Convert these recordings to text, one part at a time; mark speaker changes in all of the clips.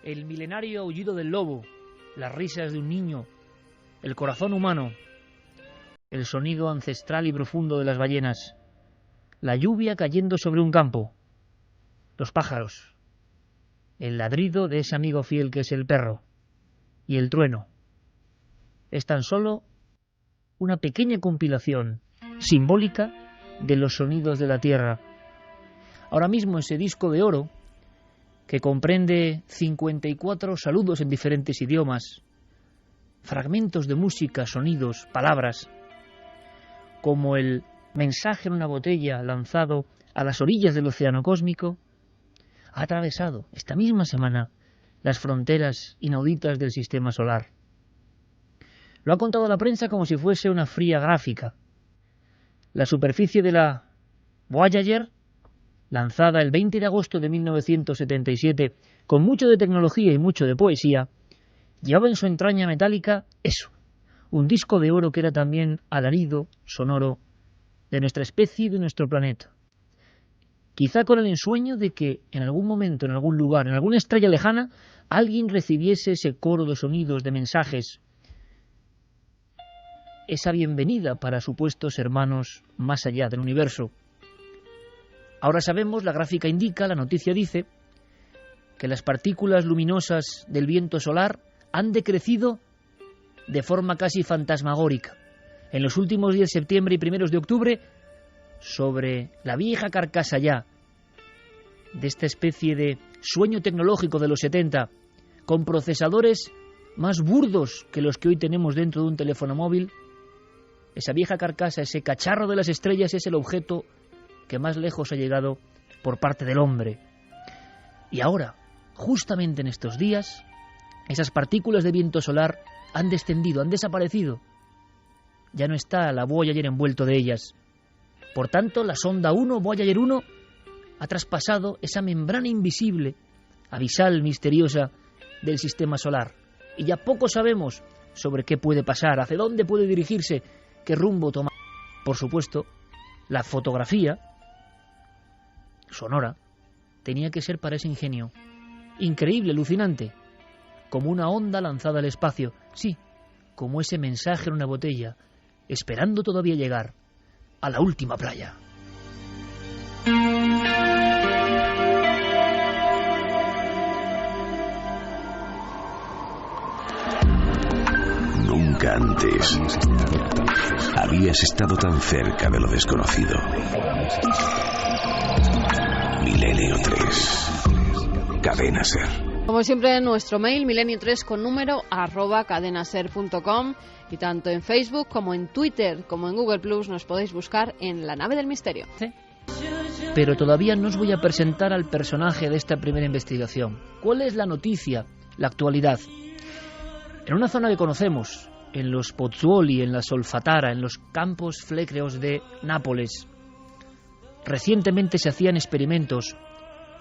Speaker 1: el milenario aullido del lobo, las risas de un niño, el corazón humano, el sonido ancestral y profundo de las ballenas, la lluvia cayendo sobre un campo, los pájaros, el ladrido de ese amigo fiel que es el perro y el trueno. Es tan solo una pequeña compilación simbólica de los sonidos de la tierra. Ahora mismo ese disco de oro, que comprende 54 saludos en diferentes idiomas, fragmentos de música, sonidos, palabras, como el mensaje en una botella lanzado a las orillas del océano cósmico, ha atravesado esta misma semana las fronteras inauditas del sistema solar. Lo ha contado la prensa como si fuese una fría gráfica. La superficie de la Voyager, lanzada el 20 de agosto de 1977, con mucho de tecnología y mucho de poesía, llevaba en su entraña metálica eso, un disco de oro que era también alarido sonoro de nuestra especie y de nuestro planeta. Quizá con el ensueño de que en algún momento, en algún lugar, en alguna estrella lejana, alguien recibiese ese coro de sonidos, de mensajes, esa bienvenida para supuestos hermanos más allá del universo. Ahora sabemos, la gráfica indica, la noticia dice, que las partículas luminosas del viento solar han decrecido de forma casi fantasmagórica. En los últimos días de septiembre y primeros de octubre, sobre la vieja carcasa ya de esta especie de sueño tecnológico de los 70, con procesadores más burdos que los que hoy tenemos dentro de un teléfono móvil, esa vieja carcasa, ese cacharro de las estrellas, es el objeto que más lejos ha llegado por parte del hombre. Y ahora, justamente en estos días, esas partículas de viento solar han descendido, han desaparecido. Ya no está la Voyager envuelto de ellas. Por tanto, la sonda 1, Voyager 1, ha traspasado esa membrana invisible, abisal, misteriosa, del sistema solar. Y ya poco sabemos sobre qué puede pasar, hacia dónde puede dirigirse, qué rumbo tomar. Por supuesto, la fotografía sonora tenía que ser para ese ingenio. Increíble, alucinante. Como una onda lanzada al espacio. Sí, como ese mensaje en una botella, esperando todavía llegar a la última playa.
Speaker 2: Nunca antes habías estado tan cerca de lo desconocido. Milenio 3. Cadena Ser.
Speaker 3: Como siempre, nuestro mail milenio3 con número @cadenaser.com, y tanto en Facebook como en Twitter como en Google Plus nos podéis buscar en La Nave del Misterio.
Speaker 1: ¿Sí? Pero todavía no os voy a presentar al personaje de esta primera investigación. ¿Cuál es la noticia, la actualidad? En una zona que conocemos, en los Pozzuoli, en la Solfatara, en los campos flecreos de Nápoles, recientemente se hacían experimentos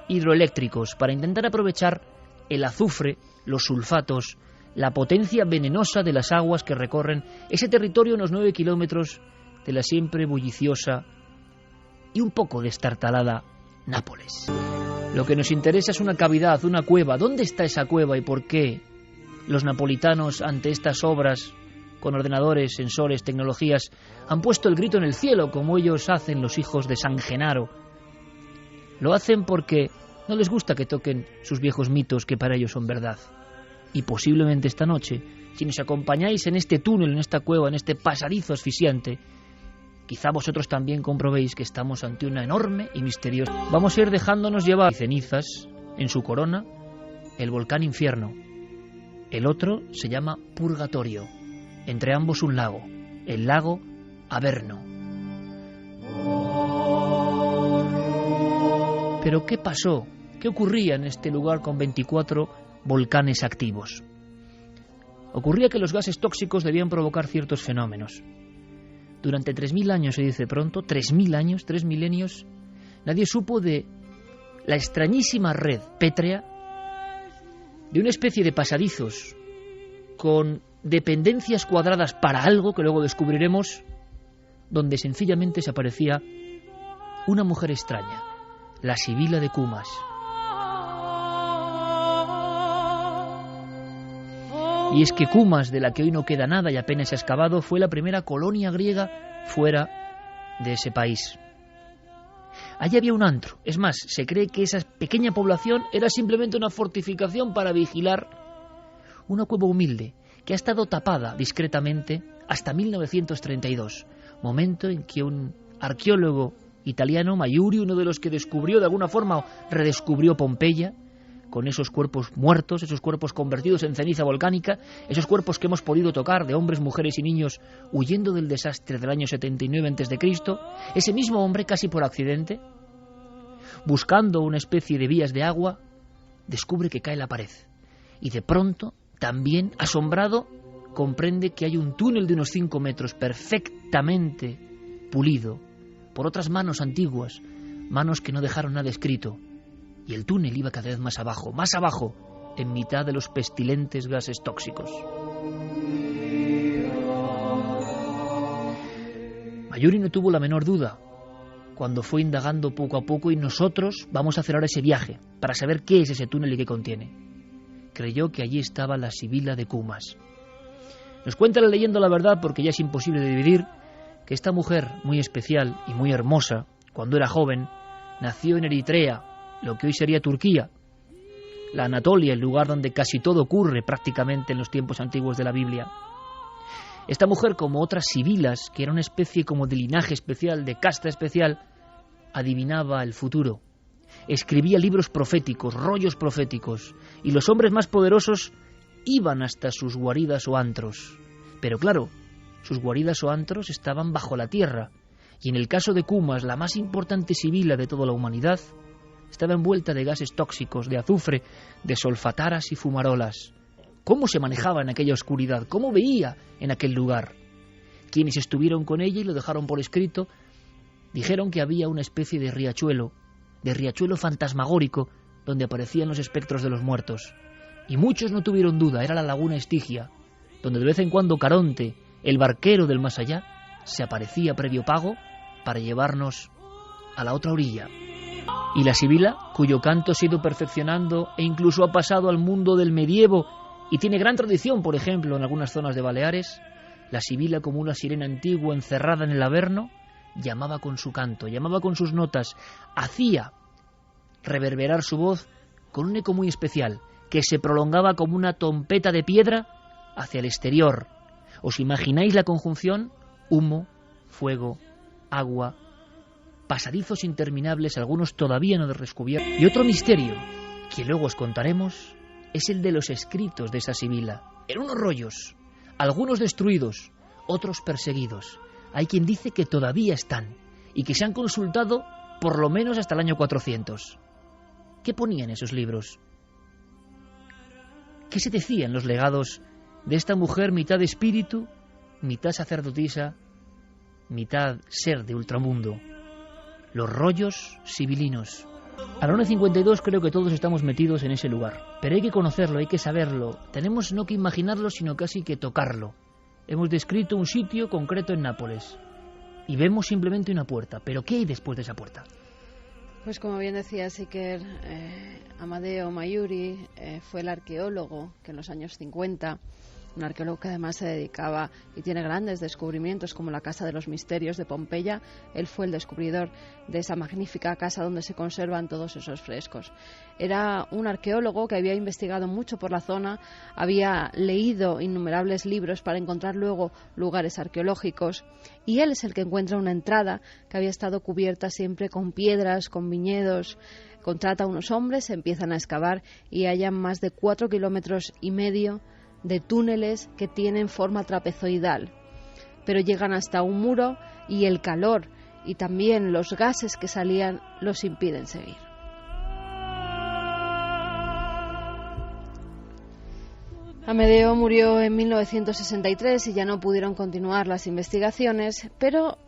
Speaker 1: hidroeléctricos para intentar aprovechar el azufre, los sulfatos, la potencia venenosa de las aguas que recorren ese territorio a unos 9 kilómetros de la siempre bulliciosa y un poco destartalada Nápoles. Lo que nos interesa es una cavidad, una cueva. ¿Dónde está esa cueva y por qué los napolitanos, ante estas obras, con ordenadores, sensores, tecnologías, han puesto el grito en el cielo, como ellos hacen los hijos de San Genaro? Lo hacen porque no les gusta que toquen sus viejos mitos que para ellos son verdad. Y posiblemente esta noche, si nos acompañáis en este túnel, en esta cueva, en este pasadizo asfixiante, quizá vosotros también comprobéis que estamos ante una enorme y misteriosa. Vamos a ir dejándonos llevar cenizas en su corona, el volcán Infierno. El otro se llama Purgatorio. Entre ambos un lago, el lago Averno. Pero ¿qué pasó? ¿Qué ocurría en este lugar con 24 volcanes activos? Ocurría que los gases tóxicos debían provocar ciertos fenómenos. Durante 3.000 años, se dice pronto, 3.000 años, 3 milenios, nadie supo de la extrañísima red pétrea de una especie de pasadizos con dependencias cuadradas para algo que luego descubriremos, donde sencillamente se aparecía una mujer extraña, la Sibila de Cumas. Y es que Cumas, de la que hoy no queda nada y apenas se ha excavado, fue la primera colonia griega fuera de ese país. Allí había un antro. Es más, se cree que esa pequeña población era simplemente una fortificación para vigilar una cueva humilde que ha estado tapada discretamente hasta 1932, momento en que un arqueólogo italiano, Maiuri, uno de los que descubrió de alguna forma o redescubrió Pompeya, con esos cuerpos muertos, esos cuerpos convertidos en ceniza volcánica, esos cuerpos que hemos podido tocar de hombres, mujeres y niños huyendo del desastre del año 79 a.C., ese mismo hombre, casi por accidente, buscando una especie de vías de agua, descubre que cae la pared. Y de pronto, también, asombrado, comprende que hay un túnel de unos 5 metros perfectamente pulido por otras manos antiguas, manos que no dejaron nada escrito. Y el túnel iba cada vez más abajo, en mitad de los pestilentes gases tóxicos. Maiuri no tuvo la menor duda cuando fue indagando poco a poco, y nosotros vamos a hacer ahora ese viaje para saber qué es ese túnel y qué contiene. Creyó que allí estaba la Sibila de Cumas. Nos cuenta la leyenda la verdad, porque ya es imposible de dividir, que esta mujer muy especial y muy hermosa, cuando era joven, nació en Eritrea, lo que hoy sería Turquía, la Anatolia, el lugar donde casi todo ocurre prácticamente en los tiempos antiguos de la Biblia. Esta mujer, como otras sibilas, que era una especie como de linaje especial, de casta especial, adivinaba el futuro, escribía libros proféticos, rollos proféticos, y los hombres más poderosos iban hasta sus guaridas o antros. Pero claro, sus guaridas o antros estaban bajo la tierra, y en el caso de Cumas, la más importante sibila de toda la humanidad, estaba envuelta de gases tóxicos, de azufre, de solfataras y fumarolas. ¿Cómo se manejaba en aquella oscuridad? ¿Cómo veía en aquel lugar? Quienes estuvieron con ella y lo dejaron por escrito, dijeron que había una especie de riachuelo fantasmagórico, donde aparecían los espectros de los muertos. Y muchos no tuvieron duda, era la laguna Estigia, donde de vez en cuando Caronte, el barquero del más allá, se aparecía previo pago para llevarnos a la otra orilla. Y la sibila, cuyo canto se ha ido perfeccionando e incluso ha pasado al mundo del medievo y tiene gran tradición, por ejemplo, en algunas zonas de Baleares, la sibila, como una sirena antigua encerrada en el Averno, llamaba con su canto, llamaba con sus notas, hacía reverberar su voz con un eco muy especial, que se prolongaba como una trompeta de piedra hacia el exterior. ¿Os imagináis la conjunción? Humo, fuego, agua, pasadizos interminables, algunos todavía no descubiertos. Y otro misterio, que luego os contaremos, es el de los escritos de esa sibila. En unos rollos, algunos destruidos, otros perseguidos. Hay quien dice que todavía están, y que se han consultado por lo menos hasta el año 400. ¿Qué ponían esos libros? ¿Qué se decía en los legados de esta mujer, mitad espíritu, mitad sacerdotisa, mitad ser de ultramundo? Los rollos sibilinos. A la 1:52 creo que todos estamos metidos en ese lugar, pero hay que conocerlo, hay que saberlo. Tenemos no que imaginarlo, sino casi que tocarlo. Hemos descrito un sitio concreto en Nápoles y vemos simplemente una puerta, pero ¿qué hay después de esa puerta?
Speaker 3: Pues como bien decía Iker, Amadeo Maiuri fue el arqueólogo que en los años 50, un arqueólogo que además se dedicaba y tiene grandes descubrimientos como la Casa de los Misterios de Pompeya. Él fue el descubridor de esa magnífica casa donde se conservan todos esos frescos. Era un arqueólogo que había investigado mucho por la zona, había leído innumerables libros para encontrar luego lugares arqueológicos, y él es el que encuentra una entrada que había estado cubierta siempre con piedras, con viñedos. Contrata a unos hombres, empiezan a excavar y hallan más de 4,5 kilómetros de túneles que tienen forma trapezoidal, pero llegan hasta un muro y el calor y también los gases que salían los impiden seguir. Amedeo murió en 1963 y ya no pudieron continuar las investigaciones, pero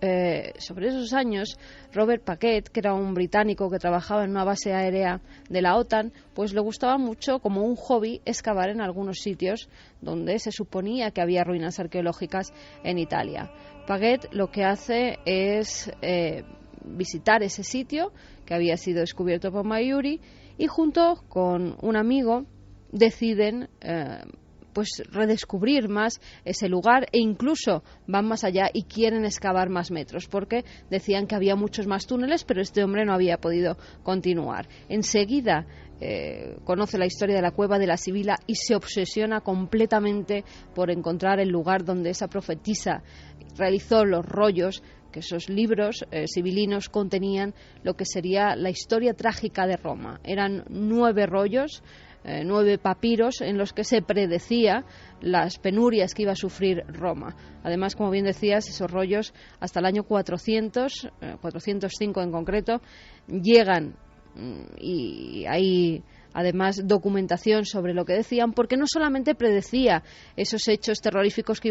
Speaker 3: sobre esos años Robert Paquet, que era un británico que trabajaba en una base aérea de la OTAN, pues le gustaba mucho, como un hobby, excavar en algunos sitios donde se suponía que había ruinas arqueológicas en Italia. Paquet lo que hace es visitar ese sitio que había sido descubierto por Maiuri y junto con un amigo deciden pues redescubrir más ese lugar, e incluso van más allá y quieren excavar más metros, porque decían que había muchos más túneles, pero este hombre no había podido continuar. Enseguida conoce la historia de la cueva de la Sibila y se obsesiona completamente por encontrar el lugar donde esa profetisa realizó los rollos, que esos libros sibilinos contenían lo que sería la historia trágica de Roma. Eran 9 rollos, 9 papiros en los que se predecía las penurias que iba a sufrir Roma. Además, como bien decías, esos rollos hasta el año 405 en concreto, llegan, y hay además documentación sobre lo que decían, porque no solamente predecía esos hechos terroríficos que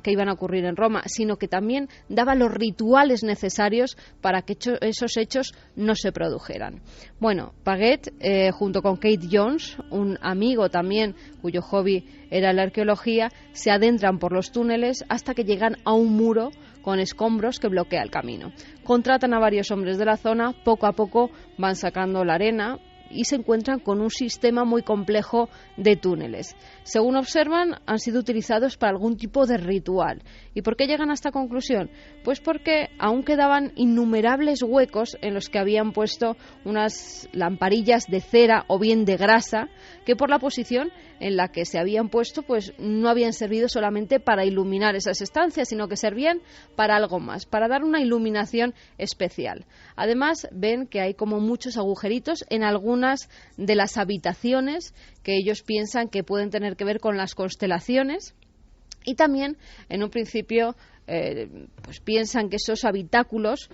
Speaker 3: iban a ocurrir en Roma, sino que también daba los rituales necesarios para que esos hechos no se produjeran. Bueno, Paget, junto con Kate Jones, un amigo también cuyo hobby era la arqueología, se adentran por los túneles hasta que llegan a un muro con escombros que bloquea el camino. Contratan a varios hombres de la zona, poco a poco van sacando la arena y se encuentran con un sistema muy complejo de túneles. Según observan, han sido utilizados para algún tipo de ritual. ¿Y por qué llegan a esta conclusión? Pues porque aún quedaban innumerables huecos en los que habían puesto unas lamparillas de cera o bien de grasa, que por la posición en la que se habían puesto, pues no habían servido solamente para iluminar esas estancias, sino que servían para algo más, para dar una iluminación especial. Además, ven que hay como muchos agujeritos en algunas de las habitaciones que ellos piensan que pueden tener que ver con las constelaciones, y también en un principio pues piensan que esos habitáculos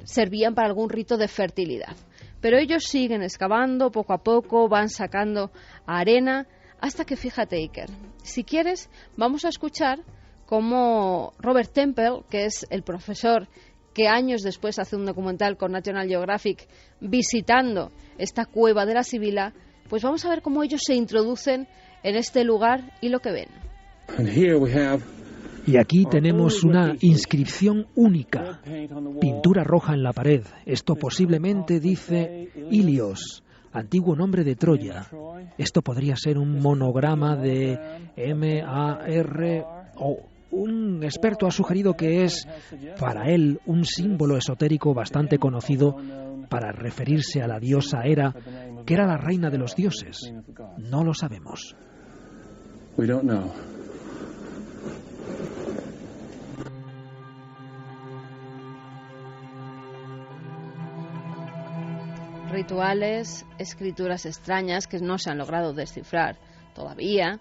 Speaker 3: servían para algún rito de fertilidad. Pero ellos siguen excavando, poco a poco van sacando arena, hasta que, fíjate, Iker, si quieres vamos a escuchar cómo Robert Temple, que es el profesor que años después hace un documental con National Geographic visitando esta cueva de la Sibila, pues vamos a ver cómo ellos se introducen en este lugar y lo que ven.
Speaker 4: Y aquí tenemos una inscripción única, pintura roja en la pared. Esto posiblemente dice Ilios, antiguo nombre de Troya. Esto podría ser un monograma de M.A.R. o un experto ha sugerido que es, para él, un símbolo esotérico bastante conocido para referirse a la diosa Hera, que era la reina de los dioses. No lo sabemos.
Speaker 3: Rituales, escrituras extrañas que no se han logrado descifrar todavía,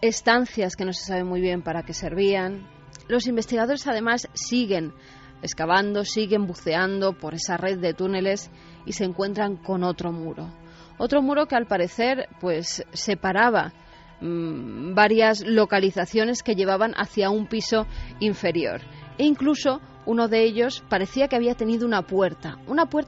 Speaker 3: estancias que no se sabe muy bien para qué servían. Los investigadores además siguen excavando, siguen buceando por esa red de túneles y se encuentran con otro muro que al parecer pues separaba varias localizaciones que llevaban hacia un piso inferior, e incluso uno de ellos parecía que había tenido una puerta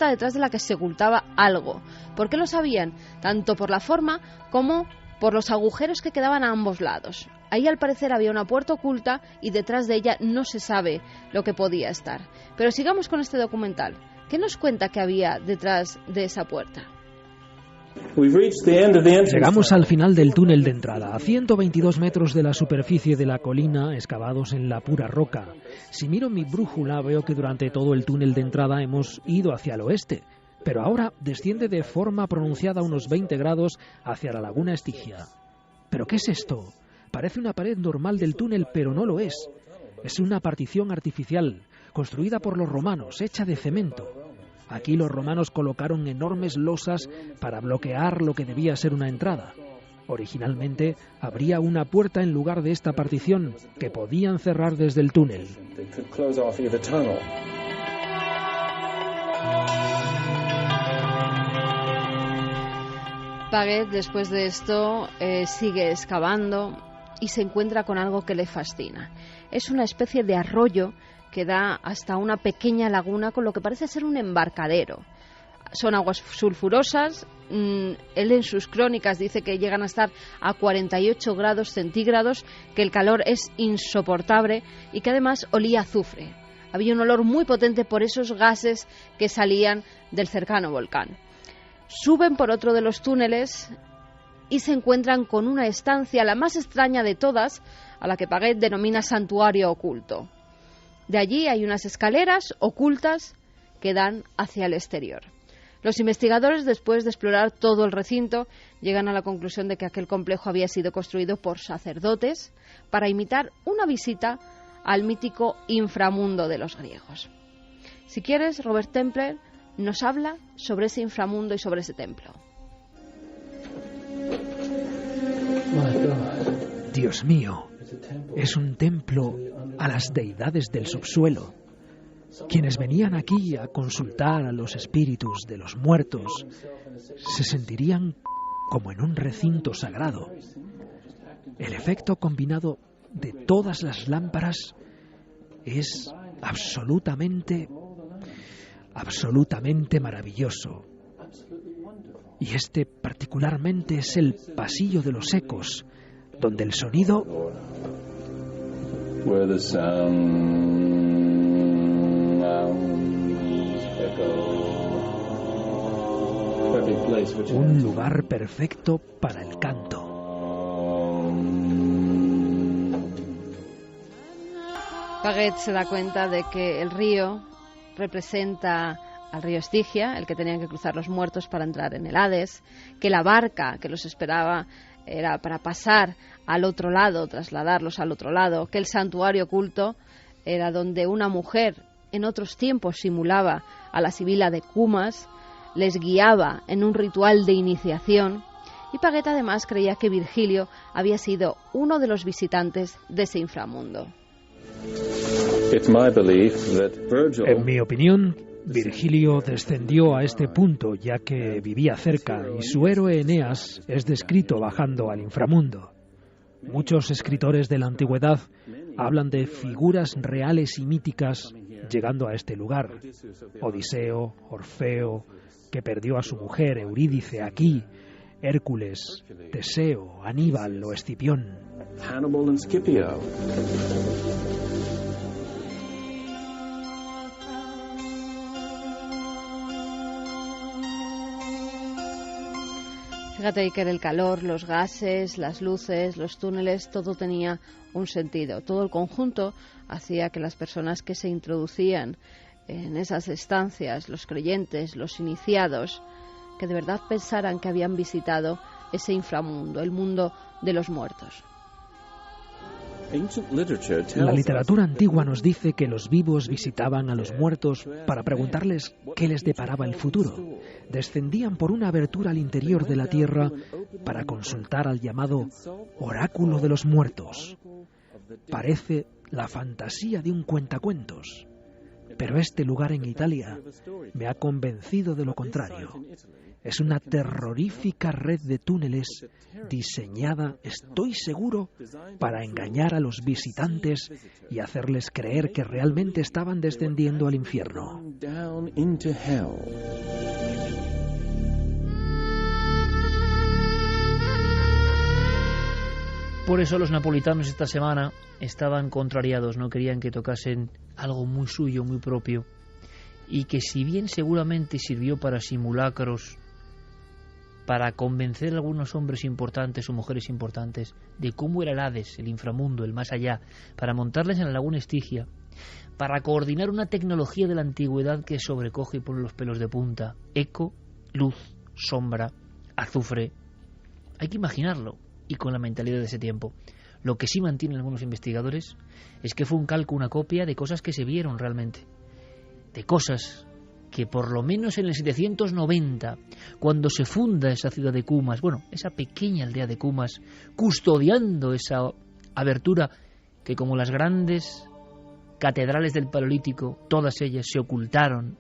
Speaker 3: detrás de la que se ocultaba algo. ¿Por qué lo sabían? Tanto por la forma como por los agujeros que quedaban a ambos lados. Ahí al parecer había una puerta oculta y detrás de ella no se sabe lo que podía estar. Pero sigamos con este documental. ¿Qué nos cuenta que había detrás de esa puerta?
Speaker 4: Llegamos al final del túnel de entrada, a 122 metros de la superficie de la colina, excavados en la pura roca. Si miro mi brújula, veo que durante todo el túnel de entrada hemos ido hacia el oeste, pero ahora desciende de forma pronunciada unos 20 grados hacia la laguna Estigia. ¿Pero qué es esto? Parece una pared normal del túnel, pero no lo es. Es una partición artificial, construida por los romanos, hecha de cemento. Aquí los romanos colocaron enormes losas para bloquear lo que debía ser una entrada. Originalmente habría una puerta en lugar de esta partición que podían cerrar desde el túnel.
Speaker 3: Paget, después de esto, sigue excavando y se encuentra con algo que le fascina. Es una especie de arroyo que da hasta una pequeña laguna con lo que parece ser un embarcadero. Son aguas sulfurosas. Él en sus crónicas dice que llegan a estar a 48 grados centígrados, que el calor es insoportable y que además olía a azufre. Había un olor muy potente por esos gases que salían del cercano volcán. Suben por otro de los túneles y se encuentran con una estancia, la más extraña de todas, a la que Paget denomina santuario oculto. De allí hay unas escaleras ocultas que dan hacia el exterior. Los investigadores, después de explorar todo el recinto, llegan a la conclusión de que aquel complejo había sido construido por sacerdotes para imitar una visita al mítico inframundo de los griegos. Si quieres, Robert Templer nos habla sobre ese inframundo y sobre ese templo.
Speaker 4: Dios mío, es un templo a las deidades del subsuelo. Quienes venían aquí a consultar a los espíritus de los muertos se sentirían como en un recinto sagrado. El efecto combinado de todas las lámparas es absolutamente maravilloso. Y este particularmente es el pasillo de los ecos, donde el sonido un lugar perfecto para el canto.
Speaker 3: Paget se da cuenta de que el río representa al río Estigia, el que tenían que cruzar los muertos para entrar en el Hades, que la barca que los esperaba era para pasar al otro lado, trasladarlos al otro lado, que el santuario oculto era donde una mujer en otros tiempos simulaba a la sibila de Cumas, les guiaba en un ritual de iniciación, y Paget además creía que Virgilio había sido uno de los visitantes de ese inframundo.
Speaker 4: En mi opinión, Virgilio descendió a este punto ya que vivía cerca y su héroe Eneas es descrito bajando al inframundo. Muchos escritores de la antigüedad hablan de figuras reales y míticas llegando a este lugar. Odiseo, Orfeo, que perdió a su mujer Eurídice aquí, Hércules, Teseo, Aníbal o Escipión.
Speaker 2: Hannibal and Scipio.
Speaker 3: Fíjate que el calor, los gases, las luces, los túneles, todo tenía un sentido. Todo el conjunto hacía que las personas que se introducían en esas estancias, los creyentes, los iniciados, que de verdad pensaran que habían visitado ese inframundo, el mundo de los muertos.
Speaker 4: La literatura antigua nos dice que los vivos visitaban a los muertos para preguntarles qué les deparaba el futuro. Descendían por una abertura al interior de la tierra para consultar al llamado oráculo de los muertos. Parece la fantasía de un cuentacuentos, pero este lugar en Italia me ha convencido de lo contrario. Es una terrorífica red de túneles diseñada, estoy seguro, para engañar a los visitantes y hacerles creer que realmente estaban descendiendo al infierno.
Speaker 1: Por eso los napolitanos esta semana estaban contrariados, no querían que tocasen algo muy suyo, muy propio, y que si bien seguramente sirvió para simulacros, para convencer a algunos hombres importantes o mujeres importantes de cómo era el Hades, el inframundo, el más allá, para montarles en la laguna Estigia, para coordinar una tecnología de la antigüedad que sobrecoge y pone los pelos de punta, eco, luz, sombra, azufre. Hay que imaginarlo, y con la mentalidad de ese tiempo. Lo que sí mantienen algunos investigadores es que fue un calco, una copia de cosas que se vieron realmente, de cosas que por lo menos en el 790, cuando se funda esa ciudad de Cumas, bueno, esa pequeña aldea de Cumas, custodiando esa abertura que, como las grandes catedrales del Paleolítico, todas ellas se ocultaron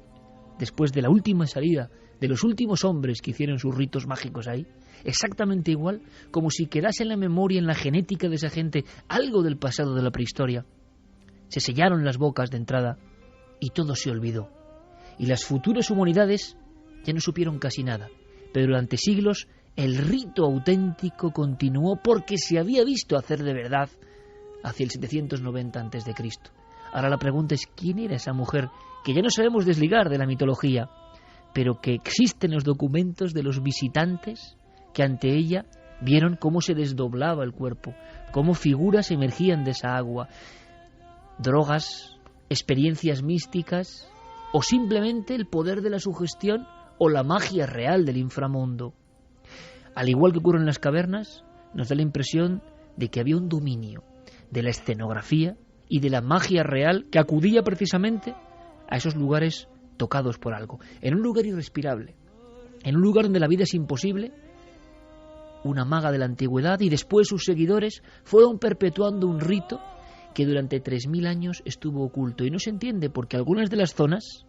Speaker 1: después de la última salida de los últimos hombres que hicieron sus ritos mágicos ahí, exactamente igual, como si quedase en la memoria, en la genética de esa gente, algo del pasado de la prehistoria. Se sellaron las bocas de entrada y todo se olvidó. Y las futuras humanidades ya no supieron casi nada, pero durante siglos el rito auténtico continuó porque se había visto hacer de verdad hacia el 790 a.C. Ahora la pregunta es, ¿quién era esa mujer que ya no sabemos desligar de la mitología, pero que existen los documentos de los visitantes que ante ella Vieron cómo se desdoblaba el cuerpo, cómo figuras emergían de esa agua, drogas, experiencias místicas o simplemente el poder de la sugestión o la magia real del inframundo. Al igual que ocurre en las cavernas, nos da la impresión de que había un dominio de la escenografía y de la magia real que acudía precisamente a esos lugares tocados por algo. En un lugar irrespirable, en un lugar donde la vida es imposible, una maga de la antigüedad y después sus seguidores fueron perpetuando un rito que durante 3000 años estuvo oculto. Y no se entiende porque algunas de las zonas,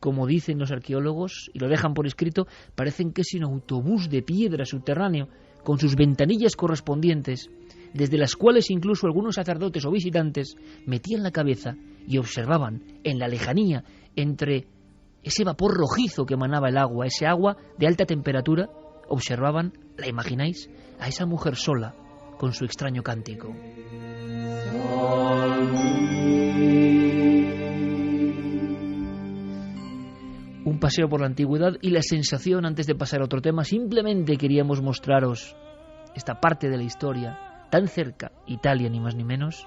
Speaker 1: como dicen los arqueólogos, y lo dejan por escrito, parecen que es un autobús de piedra subterráneo, con sus ventanillas correspondientes, desde las cuales incluso algunos sacerdotes o visitantes metían la cabeza y observaban en la lejanía, entre ese vapor rojizo que emanaba el agua, ese agua de alta temperatura, observaban, ¿la imagináis?, a esa mujer sola, con su extraño cántico. Un paseo por la antigüedad y la sensación, antes de pasar a otro tema, simplemente queríamos mostraros esta parte de la historia, tan cerca, Italia ni más ni menos,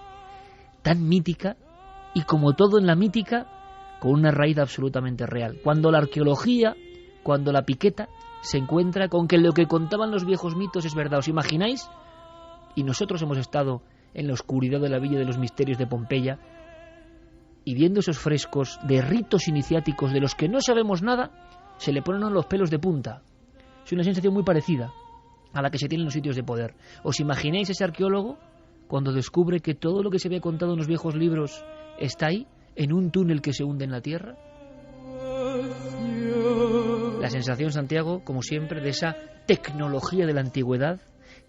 Speaker 1: tan mítica, y como todo en la mítica, con una raíz absolutamente real. Cuando la arqueología, cuando la piqueta, se encuentra con que lo que contaban los viejos mitos es verdad. ¿Os imagináis? Y nosotros hemos estado en la oscuridad de la Villa de los Misterios de Pompeya, y viendo esos frescos de ritos iniciáticos de los que no sabemos nada, se le ponen los pelos de punta. Es una sensación muy parecida a la que se tiene en los sitios de poder. ¿Os imagináis ese arqueólogo cuando descubre que todo lo que se había contado en los viejos libros está ahí, en un túnel que se hunde en la tierra? La sensación, Santiago, como siempre, de esa tecnología de la antigüedad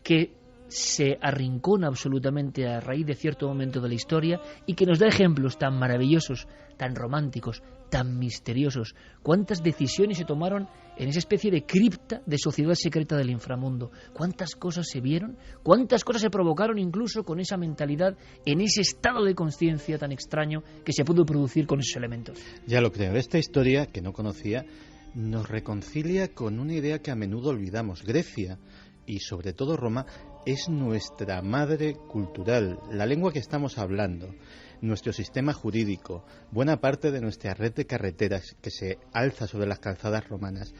Speaker 1: que se arrincona absolutamente a raíz de cierto momento de la historia y que nos da ejemplos tan maravillosos, tan románticos, tan misteriosos. ¿Cuántas decisiones se tomaron en esa especie de cripta de sociedad secreta del inframundo? ¿Cuántas cosas se vieron? ¿Cuántas cosas se provocaron incluso con esa mentalidad, en ese estado de conciencia tan extraño que se pudo producir con esos elementos?
Speaker 5: Ya lo creo. Esta historia, que no conocía, nos reconcilia con una idea que a menudo olvidamos. Grecia, y sobre todo Roma, es nuestra madre cultural, la lengua que estamos hablando, nuestro sistema jurídico, buena parte de nuestra red de carreteras que se alza sobre las calzadas romanas.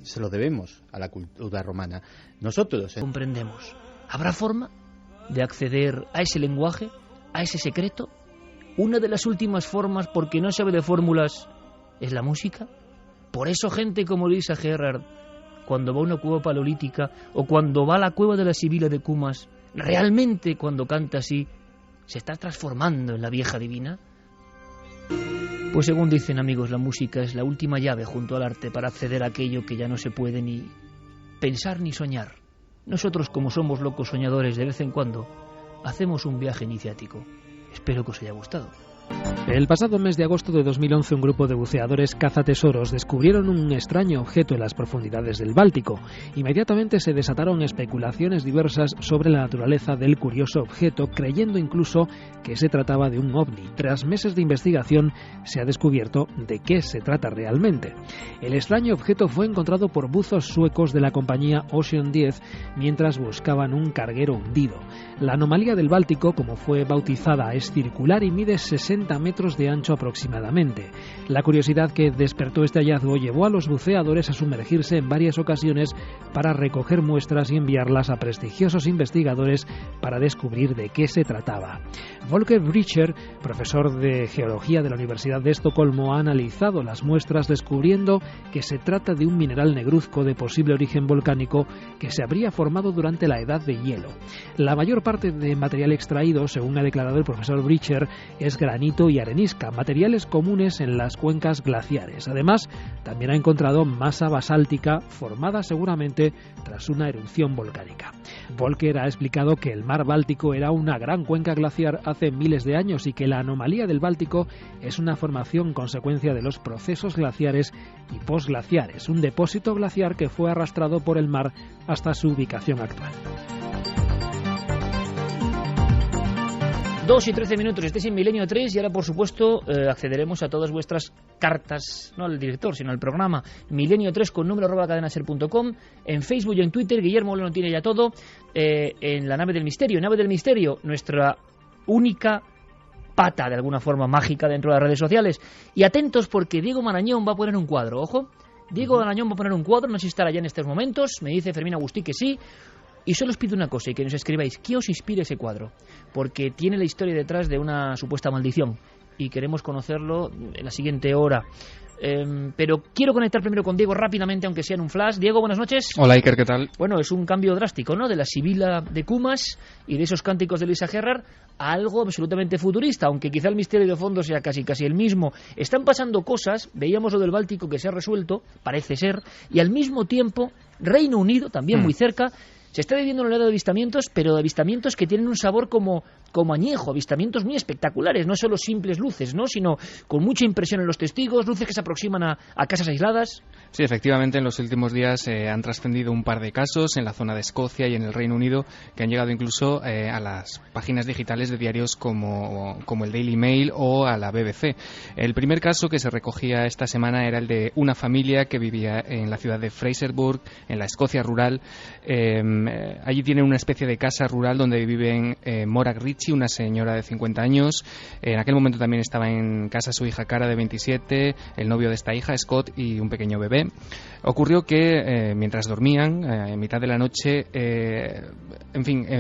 Speaker 5: Se lo debemos a la cultura romana. Nosotros
Speaker 1: comprendemos. ¿Habrá forma de acceder a ese lenguaje, a ese secreto? Una de las últimas formas, porque no sabe de fórmulas, es la música. Por eso gente como Lisa Gerrard, cuando va a una cueva paleolítica o cuando va a la cueva de la Sibila de Cumas, realmente cuando canta así, ¿se está transformando en la vieja divina? Pues según dicen, amigos, la música es la última llave junto al arte para acceder a aquello que ya no se puede ni pensar ni soñar. Nosotros, como somos locos soñadores, de vez en cuando hacemos un viaje iniciático. Espero que os haya gustado.
Speaker 4: El pasado mes de agosto de 2011 un grupo de buceadores cazatesoros descubrieron un extraño objeto en las profundidades del Báltico. Inmediatamente se desataron especulaciones diversas sobre la naturaleza del curioso objeto, creyendo incluso que se trataba de un ovni. Tras meses de investigación se ha descubierto de qué se trata realmente. El extraño objeto fue encontrado por buzos suecos de la compañía Ocean 10 mientras buscaban un carguero hundido. La anomalía del Báltico, como fue bautizada, es circular y mide 60 metros de ancho aproximadamente. La curiosidad que despertó este hallazgo llevó a los buceadores a sumergirse en varias ocasiones para recoger muestras y enviarlas a prestigiosos investigadores para descubrir de qué se trataba. Volker Bricher, profesor de geología de la Universidad de Estocolmo, ha analizado las muestras descubriendo que se trata de un mineral negruzco de posible origen volcánico que se habría formado durante la edad de hielo. La mayor parte de material extraído, según ha declarado el profesor Bricher, es granito y arenisca, materiales comunes en las cuencas glaciares. Además, también ha encontrado masa basáltica formada seguramente tras una erupción volcánica. Volker ha explicado que el mar Báltico era una gran cuenca glaciar hace miles de años y que la anomalía del Báltico es una formación consecuencia de los procesos glaciares y posglaciares, un depósito glaciar que fue arrastrado por el mar hasta su ubicación actual.
Speaker 1: 2 y 13 minutos, estéis en Milenio 3 y ahora, por supuesto, accederemos a todas vuestras cartas, no al director, sino al programa Milenio 3 con número @cadenaser.com, en Facebook y en Twitter. Guillermo Boleno tiene ya todo, en la nave del misterio. Nave del misterio, nuestra única pata, de alguna forma mágica, dentro de las redes sociales. Y atentos porque Diego Marañón va a poner un cuadro, ojo. Diego Marañón va a poner un cuadro, no sé si estará ya en estos momentos, me dice Fermín Agustí que sí. Y solo os pido una cosa, y que nos escribáis, ¿qué os inspira ese cuadro? Porque tiene la historia detrás de una supuesta maldición, y queremos conocerlo en la siguiente hora. Pero quiero conectar primero con Diego rápidamente, aunque sea en un flash. Diego, buenas noches.
Speaker 6: Hola, Iker, ¿qué tal?
Speaker 1: Bueno, es un cambio drástico, ¿no? De la Sibila de Cumas y de esos cánticos de Luisa Gerrard a algo absolutamente futurista, aunque quizá el misterio de fondo sea casi el mismo. Están pasando cosas, veíamos lo del Báltico que se ha resuelto, parece ser, y al mismo tiempo Reino Unido, también muy cerca. Se está viviendo un oleado de avistamientos, pero de avistamientos que tienen un sabor como añejo, avistamientos muy espectaculares, no solo simples luces, ¿no? Sino con mucha impresión en los testigos, luces que se aproximan a casas aisladas.
Speaker 6: Sí, efectivamente, en los últimos días han trascendido un par de casos en la zona de Escocia y en el Reino Unido que han llegado incluso a las páginas digitales de diarios como el Daily Mail o a la BBC. El primer caso que se recogía esta semana era el de una familia que vivía en la ciudad de Fraserburgh, en la Escocia rural. Allí tienen una especie de casa rural donde viven Morag Ritchie, una señora de 50 años. En aquel momento también estaba en casa su hija Cara, de 27, el novio de esta hija, Scott, y un pequeño bebé. Ocurrió que mientras dormían, en mitad de la noche,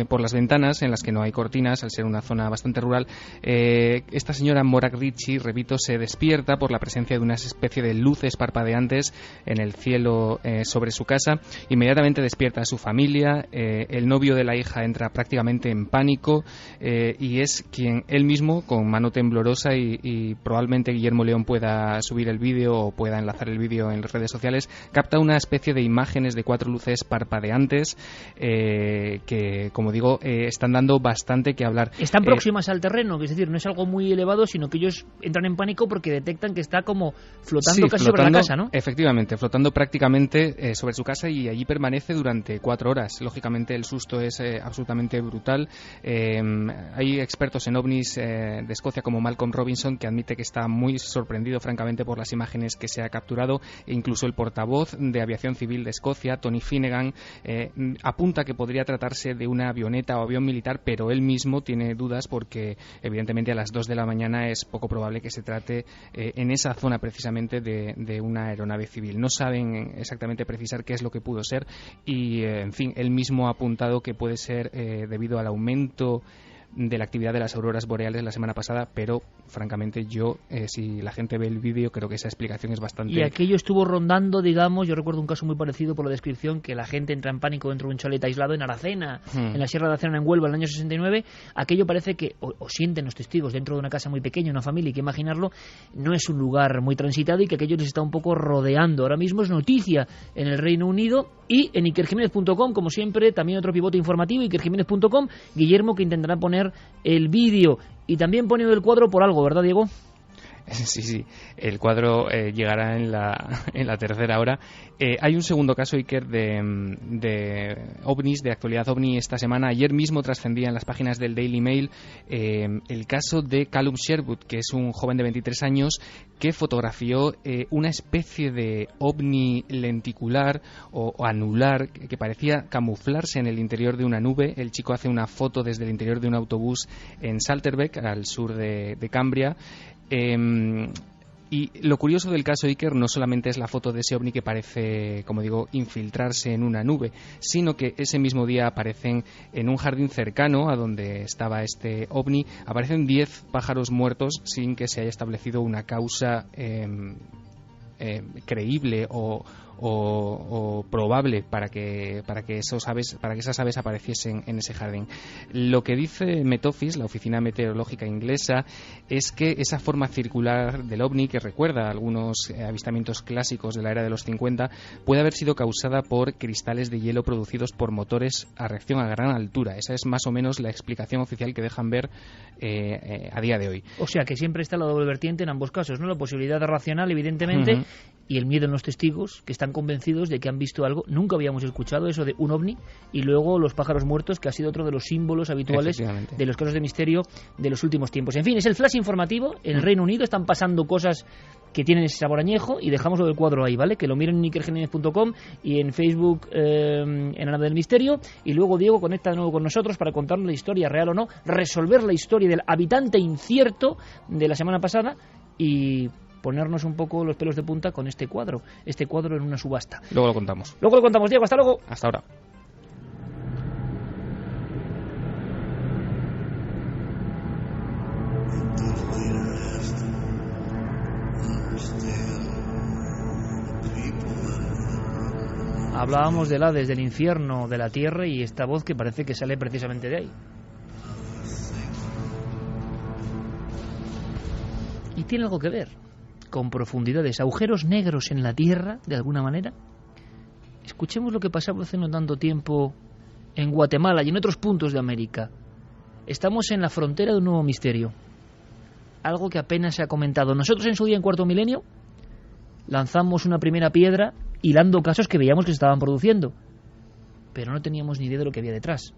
Speaker 6: por las ventanas en las que no hay cortinas, al ser una zona bastante rural, esta señora Morag Ritchie, repito, se despierta por la presencia de una especie de luces parpadeantes en el cielo sobre su casa. Inmediatamente despierta a su familia. El novio de la hija entra prácticamente en pánico y es quien él mismo, con mano temblorosa, y probablemente Guillermo León pueda subir el vídeo o pueda enlazar el vídeo en las redes sociales, capta una especie de imágenes de 4 luces parpadeantes que, como digo, están dando bastante que hablar.
Speaker 1: Están próximas al terreno, es decir, no es algo muy elevado, sino que ellos entran en pánico porque detectan que está como flotando casi sobre la casa, ¿no?
Speaker 6: Efectivamente, flotando prácticamente sobre su casa, y allí permanece durante 4 horas. Lógicamente el susto es absolutamente brutal. Hay expertos en ovnis de Escocia como Malcolm Robinson, que admite que está muy sorprendido francamente por las imágenes que se ha capturado, e incluso el portavoz de Aviación Civil de Escocia, Tony Finnegan, apunta que podría tratarse de una avioneta o avión militar, pero él mismo tiene dudas porque evidentemente a las 2 de la mañana es poco probable que se trate en esa zona precisamente de una aeronave civil. No saben exactamente precisar qué es lo que pudo ser, y él mismo ha apuntado que puede ser debido al aumento de la actividad de las auroras boreales la semana pasada, pero francamente yo, si la gente ve el vídeo, creo que esa explicación es bastante...
Speaker 1: Y aquello estuvo rondando, digamos, yo recuerdo un caso muy parecido por la descripción, que la gente entra en pánico dentro de un chalet aislado en Aracena, en la Sierra de Aracena, en Huelva, en el año 69. Aquello parece que, o sienten los testigos, dentro de una casa muy pequeña, una familia, hay que imaginarlo, no es un lugar muy transitado y que aquello les está un poco rodeando. Ahora mismo es noticia en el Reino Unido y en ikerjimenez.com, como siempre, también otro pivote informativo, ikerjimenez.com, Guillermo, que intentará poner el vídeo, y también poniendo el cuadro por algo, ¿verdad, Diego?
Speaker 6: Sí, el cuadro llegará en la tercera hora. Hay un segundo caso, Iker, de ovnis, de actualidad ovni esta semana. Ayer mismo trascendía en las páginas del Daily Mail el caso de Callum Sherwood, que es un joven de 23 años que fotografió una especie de ovni lenticular o anular que parecía camuflarse en el interior de una nube. El chico hace una foto desde el interior de un autobús en Salterbeck, al sur de Cambria. Y lo curioso del caso, Iker, no solamente es la foto de ese ovni que parece, como digo, infiltrarse en una nube, sino que ese mismo día aparecen en un jardín cercano a donde estaba este ovni, aparecen 10 pájaros muertos sin que se haya establecido una causa creíble o probable para que esas aves apareciesen en ese jardín. Lo que dice Met Office, la oficina meteorológica inglesa, es que esa forma circular del ovni, que recuerda algunos avistamientos clásicos de la era de los 50, puede haber sido causada por cristales de hielo producidos por motores a reacción a gran altura. Esa es más o menos la explicación oficial que dejan ver a día de hoy.
Speaker 1: O sea que siempre está la doble vertiente en ambos casos, ¿no? La posibilidad racional, evidentemente, y el miedo en los testigos, que están convencidos de que han visto algo. Nunca habíamos escuchado eso de un ovni, y luego los pájaros muertos, que ha sido otro de los símbolos habituales de los casos de misterio de los últimos tiempos. En fin, es el flash informativo. En el Reino Unido están pasando cosas que tienen ese sabor añejo, y dejamos lo del cuadro ahí, ¿vale? Que lo miren en ikerjimenez.com y en Facebook en la nave del misterio, y luego Diego conecta de nuevo con nosotros para contarnos la historia, real o no, resolver la historia del habitante incierto de la semana pasada y ponernos un poco los pelos de punta con este cuadro en una subasta.
Speaker 6: Luego lo contamos.
Speaker 1: Luego lo contamos, Diego, hasta luego.
Speaker 6: Hasta ahora.
Speaker 1: Hablábamos del Hades, del infierno, de la tierra, y esta voz que parece que sale precisamente de ahí. Y tiene algo que ver con profundidades, agujeros negros en la tierra, de alguna manera. Escuchemos lo que pasaba hace no tanto tiempo en Guatemala y en otros puntos de América. Estamos en la frontera de un nuevo misterio, algo que apenas se ha comentado. Nosotros en su día, en Cuarto Milenio, lanzamos una primera piedra hilando casos que veíamos que se estaban produciendo, pero no teníamos ni idea de lo que había detrás.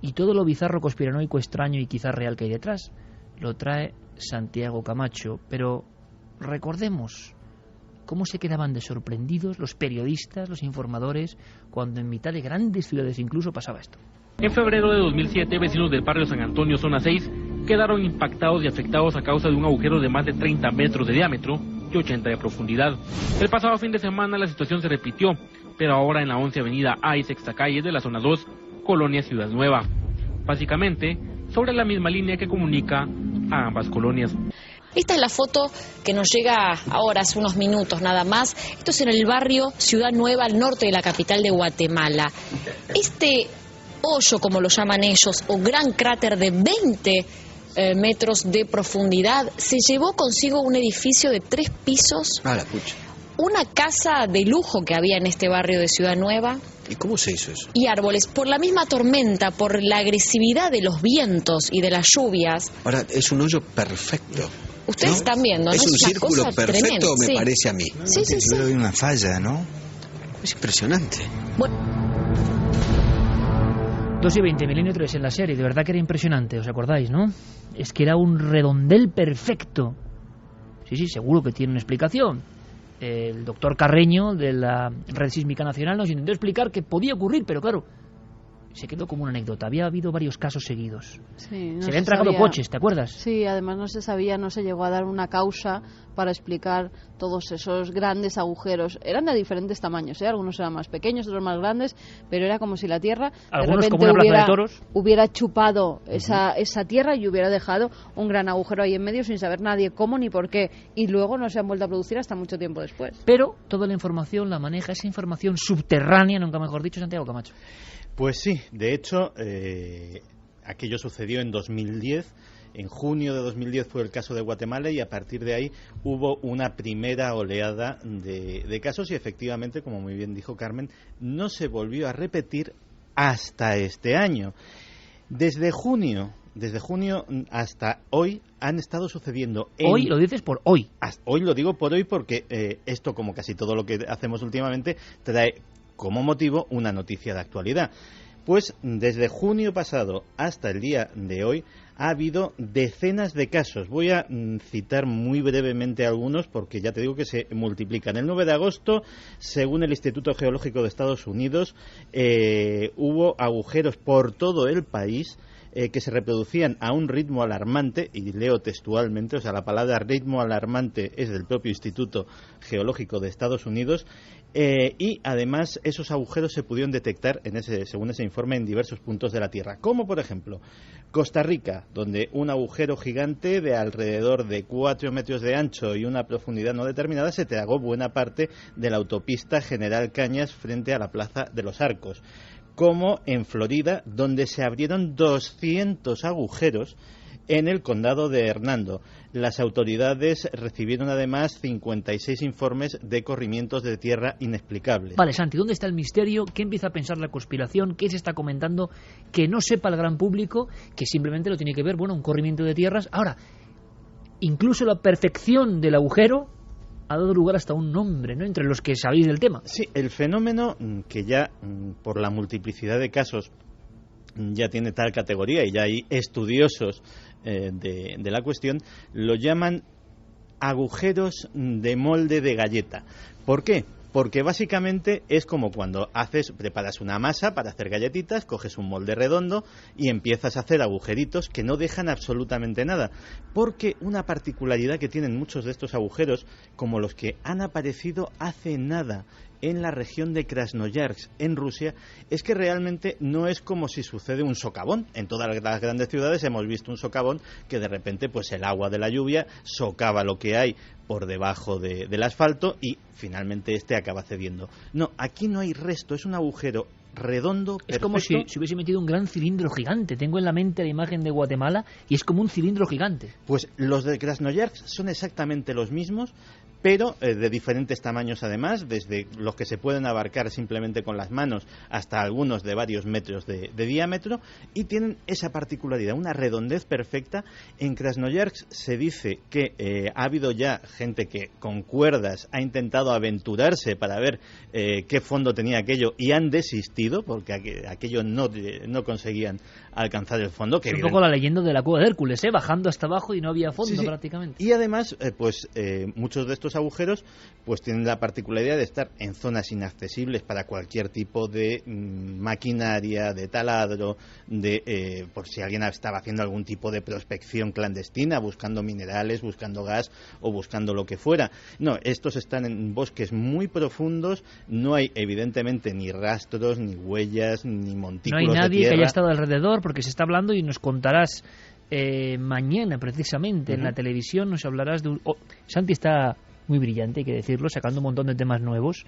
Speaker 1: Y todo lo bizarro, conspiranoico, extraño y quizás real que hay detrás lo trae Santiago Camacho. Pero recordemos cómo se quedaban de sorprendidos los periodistas, los informadores, cuando en mitad de grandes ciudades incluso pasaba esto.
Speaker 7: En febrero de 2007, vecinos del barrio San Antonio, zona 6, quedaron impactados y afectados a causa de un agujero de más de 30 metros de diámetro y 80 de profundidad. El pasado fin de semana la situación se repitió, pero ahora en la 11 Avenida A y Sexta Calle de la zona 2, Colonia Ciudad Nueva. Básicamente, sobre la misma línea que comunica a ambas colonias.
Speaker 8: Esta es la foto que nos llega ahora, hace unos minutos nada más. Esto es en el barrio Ciudad Nueva, al norte de la capital de Guatemala. Este hoyo, como lo llaman ellos, o gran cráter de 20 metros de profundidad, se llevó consigo un edificio de 3 pisos, una casa de lujo que había en este barrio de Ciudad Nueva.
Speaker 9: ¿Y cómo se hizo eso?
Speaker 8: Y árboles. Por la misma tormenta, por la agresividad de los vientos y de las lluvias.
Speaker 9: Ahora, es un hoyo perfecto.
Speaker 8: Ustedes están viendo, ¿no?
Speaker 9: Es un círculo perfecto,
Speaker 8: tremenda,
Speaker 9: me parece a mí.
Speaker 8: Sí, sí, sí.
Speaker 9: Yo vi una falla, ¿no? Es impresionante.
Speaker 8: Bueno.
Speaker 1: 2 y 20, Milenio 3 en la serie, de verdad que era impresionante, ¿os acordáis, no? Es que era un redondel perfecto. Sí, seguro que tiene una explicación. El doctor Carreño, de la Red Sísmica Nacional, nos intentó explicar que podía ocurrir, pero claro, se quedó como una anécdota. Había habido varios casos seguidos.
Speaker 3: Sí, no
Speaker 1: se habían tragado coches, ¿te acuerdas?
Speaker 3: Sí, además no se llegó a dar una causa para explicar todos esos grandes agujeros. Eran de diferentes tamaños, ¿eh? Algunos eran más pequeños, otros más grandes, pero era como si la Tierra
Speaker 1: algunos
Speaker 3: de
Speaker 1: como una plaza de toros
Speaker 3: hubiera chupado esa tierra y hubiera dejado un gran agujero ahí en medio sin saber nadie cómo ni por qué. Y luego no se han vuelto a producir hasta mucho tiempo después.
Speaker 1: Pero toda la información la maneja, esa información subterránea, nunca mejor dicho, Santiago Camacho.
Speaker 5: Pues sí, de hecho, aquello sucedió en 2010. En junio de 2010 fue el caso de Guatemala, y a partir de ahí hubo una primera oleada de casos, y efectivamente, como muy bien dijo Carmen, no se volvió a repetir hasta este año. Desde junio hasta hoy han estado sucediendo...
Speaker 1: ¿Hoy? ¿Lo dices por hoy?
Speaker 5: Hoy lo digo por hoy porque esto, como casi todo lo que hacemos últimamente, trae como motivo una noticia de actualidad. Pues desde junio pasado hasta el día de hoy ha habido decenas de casos. Voy a citar muy brevemente algunos porque ya te digo que se multiplican. El 9 de agosto, según el Instituto Geológico de Estados Unidos, hubo agujeros por todo el país que se reproducían a un ritmo alarmante, y leo textualmente, o sea, la palabra ritmo alarmante es del propio Instituto Geológico de Estados Unidos, y además esos agujeros se pudieron detectar, según ese informe, en diversos puntos de la Tierra, como por ejemplo Costa Rica, donde un agujero gigante de alrededor de 4 metros de ancho y una profundidad no determinada se tragó buena parte de la autopista General Cañas frente a la Plaza de los Arcos. Como en Florida, donde se abrieron 200 agujeros en el condado de Hernando. Las autoridades recibieron además 56 informes de corrimientos de tierra inexplicables.
Speaker 1: Vale, Santi, ¿dónde está el misterio? ¿Qué empieza a pensar la conspiración? ¿Qué se está comentando que no sepa el gran público? Que simplemente lo tiene que ver, un corrimiento de tierras. Ahora, incluso la perfección del agujero ha dado lugar hasta un nombre, ¿no?, entre los que sabéis del tema.
Speaker 5: Sí, el fenómeno, que ya por la multiplicidad de casos ya tiene tal categoría y ya hay estudiosos de la cuestión, lo llaman agujeros de molde de galleta. ¿Por qué? Porque básicamente es como cuando preparas una masa para hacer galletitas, coges un molde redondo y empiezas a hacer agujeritos que no dejan absolutamente nada. Porque una particularidad que tienen muchos de estos agujeros, como los que han aparecido hace nada en la región de Krasnoyarsk, en Rusia, es que realmente no es como si sucede un socavón. En todas las grandes ciudades hemos visto un socavón que de repente pues el agua de la lluvia socava lo que hay por debajo del asfalto y finalmente acaba cediendo. No, aquí no hay resto, es un agujero redondo, perfecto.
Speaker 1: Es como si hubiese metido un gran cilindro gigante. Tengo en la mente la imagen de Guatemala y es como un cilindro gigante.
Speaker 5: Pues los de Krasnoyarsk son exactamente los mismos, pero de diferentes tamaños además, desde los que se pueden abarcar simplemente con las manos hasta algunos de varios metros de diámetro, y tienen esa particularidad, una redondez perfecta. En Krasnoyarsk se dice que ha habido ya gente que con cuerdas ha intentado aventurarse para ver qué fondo tenía aquello y han desistido porque aquello no conseguían alcanzar el fondo.
Speaker 1: Es un poco la leyenda de la cueva de Hércules, bajando hasta abajo y no había fondo,
Speaker 5: sí.
Speaker 1: Prácticamente.
Speaker 5: Y además, muchos de estos agujeros pues tienen la particularidad de estar en zonas inaccesibles para cualquier tipo de maquinaria, de taladro, por si alguien estaba haciendo algún tipo de prospección clandestina, buscando minerales, buscando gas o buscando lo que fuera. No, estos están en bosques muy profundos, no hay evidentemente ni rastros, ni huellas, ni montículos de tierra.
Speaker 1: No hay nadie que haya estado alrededor, porque se está hablando y nos contarás mañana precisamente en la televisión, nos hablarás de Santi está muy brillante, hay que decirlo, sacando un montón de temas nuevos.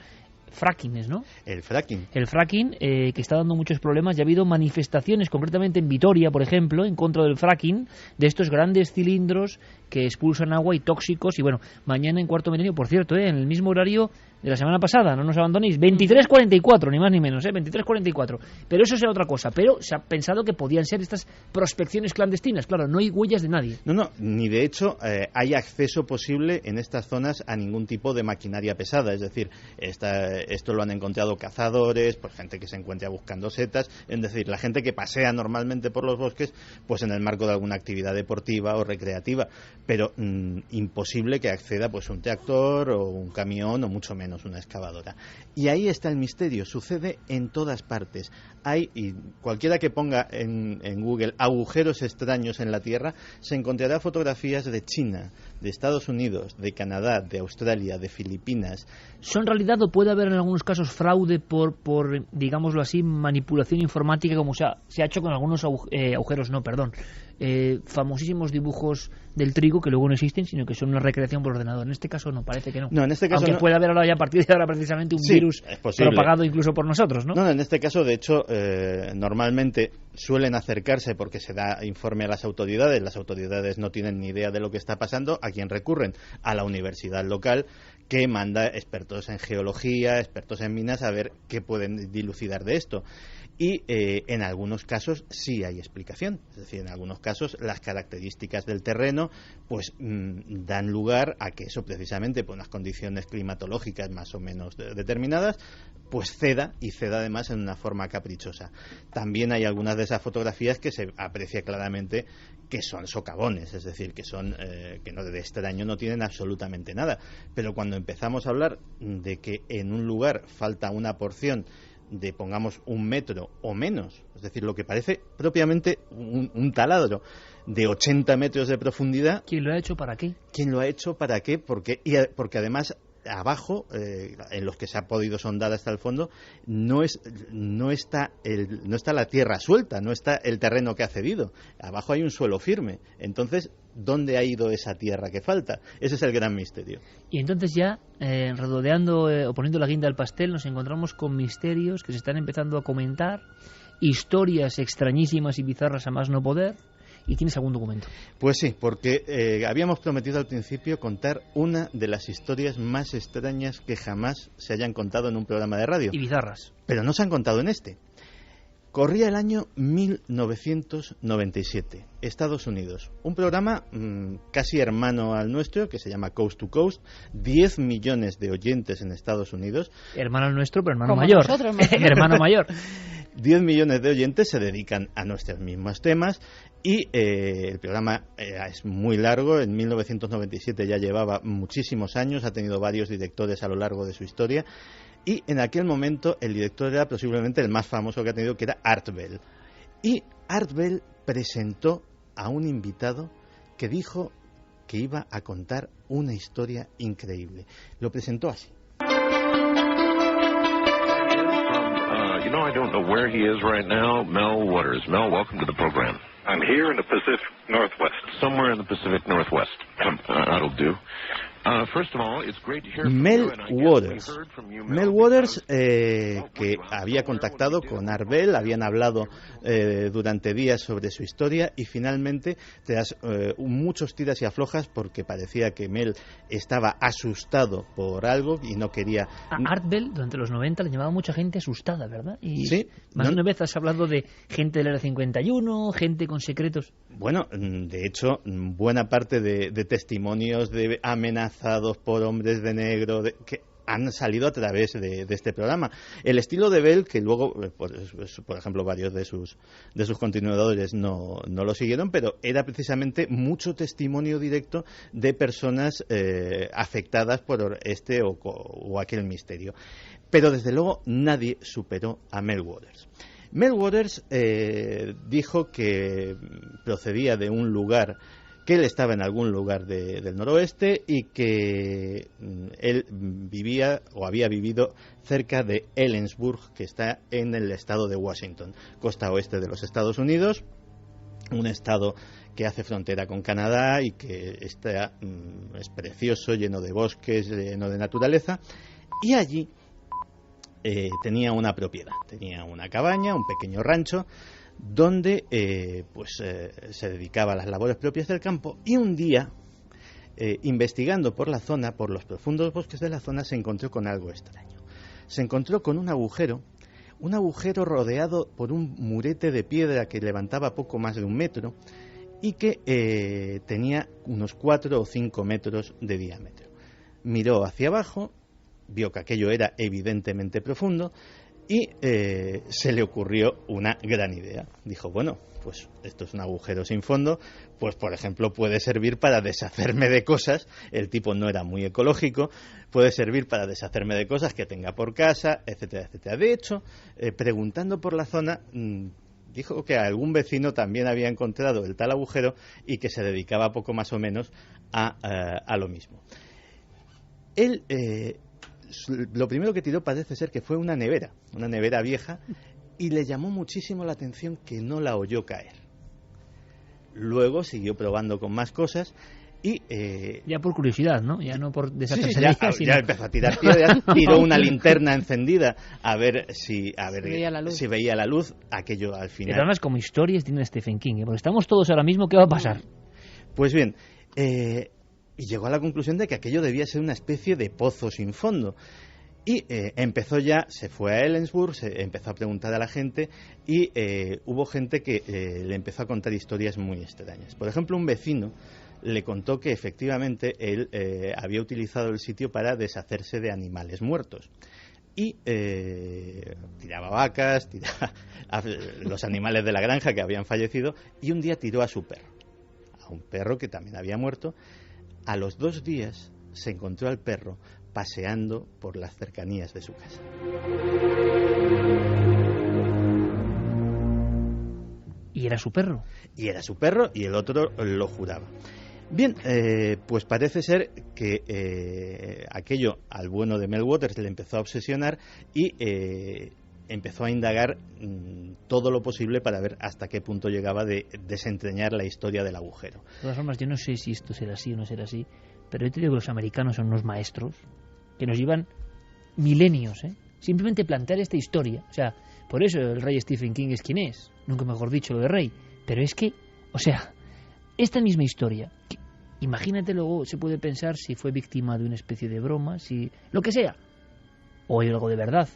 Speaker 1: Fracking, ¿no?
Speaker 5: El fracking.
Speaker 1: El fracking, que está dando muchos problemas. Ya ha habido manifestaciones, concretamente en Vitoria, por ejemplo, en contra del fracking, de estos grandes cilindros que expulsan agua y tóxicos. Y bueno, mañana en Cuarto Milenio, por cierto, en el mismo horario de la semana pasada, no nos abandonéis, 23:44, ni más ni menos, 23:44. Pero eso será otra cosa. Pero se ha pensado que podían ser estas prospecciones clandestinas. Claro, no hay huellas de nadie.
Speaker 5: No, ni de hecho hay acceso posible en estas zonas a ningún tipo de maquinaria pesada. Es decir, esto lo han encontrado cazadores, pues gente que se encuentra buscando setas. Es decir, la gente que pasea normalmente por los bosques, pues en el marco de alguna actividad deportiva o recreativa. Pero imposible que acceda pues un tractor o un camión o mucho menos una excavadora. Y ahí está el misterio, sucede en todas partes. Y cualquiera que ponga en Google agujeros extraños en la Tierra, se encontrará fotografías de China, de Estados Unidos, de Canadá, de Australia, de Filipinas.
Speaker 1: ¿Son realidad o puede haber en algunos casos fraude por digámoslo así, manipulación informática, como se ha hecho con algunos famosísimos dibujos del trigo que luego no existen, sino que son una recreación por ordenador? En este caso no, parece que no.
Speaker 5: No, en este caso
Speaker 1: aunque
Speaker 5: no.
Speaker 1: Puede haber ahora ya a partir de ahora precisamente un virus propagado incluso por nosotros, ¿no?
Speaker 5: No, en este caso, de hecho, normalmente suelen acercarse porque se da informe a las autoridades no tienen ni idea de lo que está pasando. ¿A quién recurren? A la universidad local, que manda expertos en geología, expertos en minas, a ver qué pueden dilucidar de esto. Y en algunos casos sí hay explicación, es decir, en algunos casos las características del terreno pues dan lugar a que eso precisamente por unas condiciones climatológicas más o menos determinadas pues ceda además en una forma caprichosa. También hay algunas de esas fotografías que se aprecia claramente que son socavones, es decir, que son que no de extraño no tienen absolutamente nada, pero cuando empezamos a hablar de que en un lugar falta una porción de, pongamos, 1 metro o menos, es decir, lo que parece propiamente un taladro de 80 metros de profundidad.
Speaker 1: ¿Quién lo ha hecho para qué?
Speaker 5: ¿Quién lo ha hecho para qué? Porque además abajo, en los que se ha podido sondar hasta el fondo, no está la tierra suelta, no está el terreno que ha cedido. Abajo hay un suelo firme. Entonces, ¿dónde ha ido esa tierra que falta? Ese es el gran misterio.
Speaker 1: Y entonces ya, redondeando o poniendo la guinda al pastel, nos encontramos con misterios que se están empezando a comentar, historias extrañísimas y bizarras a más no poder. ¿Y tienes algún documento?
Speaker 5: Pues sí, porque habíamos prometido al principio contar una de las historias más extrañas que jamás se hayan contado en un programa de radio.
Speaker 1: Y bizarras.
Speaker 5: Pero no se han contado en este. Corría el año 1997, Estados Unidos. Un programa casi hermano al nuestro, que se llama Coast to Coast. 10 millones de oyentes en Estados Unidos.
Speaker 1: Hermano al nuestro, pero hermano
Speaker 3: Como
Speaker 1: mayor.
Speaker 3: nosotros,
Speaker 1: Hermano mayor.
Speaker 5: 10 millones de oyentes se dedican a nuestros mismos temas y el programa es muy largo. En 1997 ya llevaba muchísimos años, ha tenido varios directores a lo largo de su historia. Y en aquel momento el director era posiblemente el más famoso que ha tenido, que era Art Bell. Y Art Bell presentó a un invitado que dijo que iba a contar una historia increíble. Lo presentó así.
Speaker 10: You know, I don't know where he is right now. Mel Waters. Mel, welcome to the program.
Speaker 11: I'm here in the Pacific Northwest.
Speaker 10: Somewhere in the Pacific Northwest. That'll do. First of all, it's great to hear from
Speaker 5: Mel
Speaker 10: you, and I guess
Speaker 5: Waters.
Speaker 10: we heard from you,
Speaker 5: Mel Waters, que había contactado con Art Bell, habían hablado durante días sobre su historia y finalmente, tras muchos tiras y aflojas, porque parecía que Mel estaba asustado por algo y no quería...
Speaker 1: A Art Bell, durante los 90, le llamaba mucha gente asustada, ¿verdad? Y
Speaker 5: sí.
Speaker 1: Más de una vez has hablado de gente del Área 51, gente con secretos.
Speaker 5: Bueno, de hecho, buena parte de testimonios de amenazados por hombres de negro que han salido a través de este programa. El estilo de Bell, que luego, por ejemplo, varios de sus continuadores no lo siguieron, pero era precisamente mucho testimonio directo de personas afectadas por este o aquel misterio. Pero desde luego nadie superó a Mel Waters. Mel Waters dijo que procedía de un lugar, que él estaba en algún lugar del noroeste y que él vivía o había vivido cerca de Ellensburg, que está en el estado de Washington, costa oeste de los Estados Unidos, un estado que hace frontera con Canadá y que es precioso, lleno de bosques, lleno de naturaleza, y allí tenía una propiedad, tenía una cabaña, un pequeño rancho, donde se dedicaba a las labores propias del campo, y un día, investigando por la zona, por los profundos bosques de la zona, se encontró con algo extraño. Se encontró con un agujero rodeado por un murete de piedra que levantaba poco más de 1 metro y que tenía unos 4 o 5 metros de diámetro. Miró hacia abajo, vio que aquello era evidentemente profundo y se le ocurrió una gran idea. Dijo, bueno, pues esto es un agujero sin fondo, pues por ejemplo puede servir para deshacerme de cosas. El tipo no era muy ecológico, puede servir para deshacerme de cosas que tenga por casa, etcétera, etcétera. De hecho, preguntando por la zona, dijo que algún vecino también había encontrado el tal agujero y que se dedicaba poco más o menos a lo mismo. Él... lo primero que tiró parece ser que fue una nevera vieja, y le llamó muchísimo la atención que no la oyó caer. Luego siguió probando con más cosas y...
Speaker 1: ya por curiosidad, ¿no? Ya no por deshacerse de
Speaker 5: ella,
Speaker 1: sino...
Speaker 5: ya empezó a tirar piedras, tiró una linterna encendida a ver si veía la luz. Aquello al final...
Speaker 1: Pero además, como historias tiene Stephen King, porque estamos todos ahora mismo, ¿qué va a pasar?
Speaker 5: Pues bien... y llegó a la conclusión de que aquello debía ser una especie de pozo sin fondo. Y se fue a Ellensburg, empezó a preguntar a la gente y hubo gente que le empezó a contar historias muy extrañas. Por ejemplo, un vecino le contó que efectivamente él había utilizado el sitio para deshacerse de animales muertos. Y tiraba vacas, tiraba a los animales de la granja que habían fallecido, y un día tiró a su perro, a un perro que también había muerto. A los 2 días se encontró al perro paseando por las cercanías de su casa.
Speaker 1: ¿Y era su perro?
Speaker 5: Y era su perro, y el otro lo juraba. Bien, pues parece ser que aquello al bueno de Mel Waters le empezó a obsesionar y empezó a indagar todo lo posible para ver hasta qué punto llegaba de desentrañar la historia del agujero.
Speaker 1: De todas formas, yo no sé si esto será así o no será así, pero yo te digo que los americanos son unos maestros que nos llevan milenios, simplemente plantear esta historia. O sea, por eso el rey Stephen King es quien es, nunca mejor dicho lo de rey. Pero es que, o sea, esta misma historia, imagínate, luego se puede pensar si fue víctima de una especie de broma, si lo que sea, o hay algo de verdad.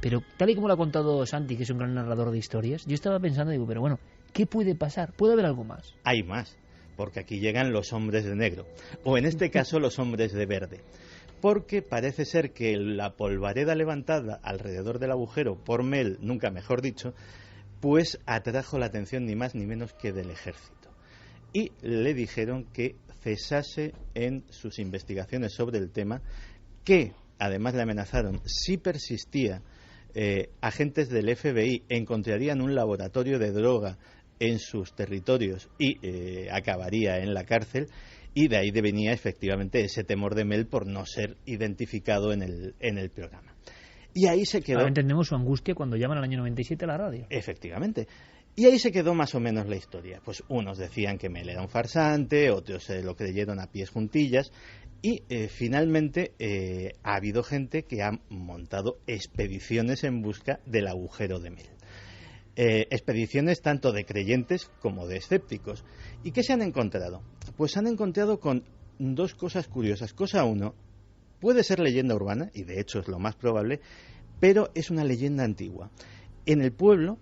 Speaker 1: Pero tal y como lo ha contado Santi, que es un gran narrador de historias, yo estaba pensando, digo, pero bueno, ¿qué puede pasar? ¿Puede haber algo más?
Speaker 5: Hay más, porque aquí llegan los hombres de negro, o en este caso los hombres de verde. Porque parece ser que la polvareda levantada alrededor del agujero por Mel, nunca mejor dicho, pues atrajo la atención ni más ni menos que del ejército. Y le dijeron que cesase en sus investigaciones sobre el tema, que además le amenazaron, si persistía, agentes del FBI encontrarían un laboratorio de droga en sus territorios y acabaría en la cárcel. Y de ahí venía efectivamente ese temor de Mel por no ser identificado en el programa. Y ahí se quedó.
Speaker 1: Ahora entendemos su angustia cuando llaman al año 97 a la radio.
Speaker 5: Efectivamente. Y ahí se quedó más o menos la historia. Pues unos decían que Mel era un farsante, otros lo creyeron a pies juntillas. Y finalmente ha habido gente que ha montado expediciones en busca del agujero de Mel. Expediciones tanto de creyentes como de escépticos. ¿Y qué se han encontrado? Pues se han encontrado con dos cosas curiosas. Cosa uno, puede ser leyenda urbana, y de hecho es lo más probable, pero es una leyenda antigua. En el pueblo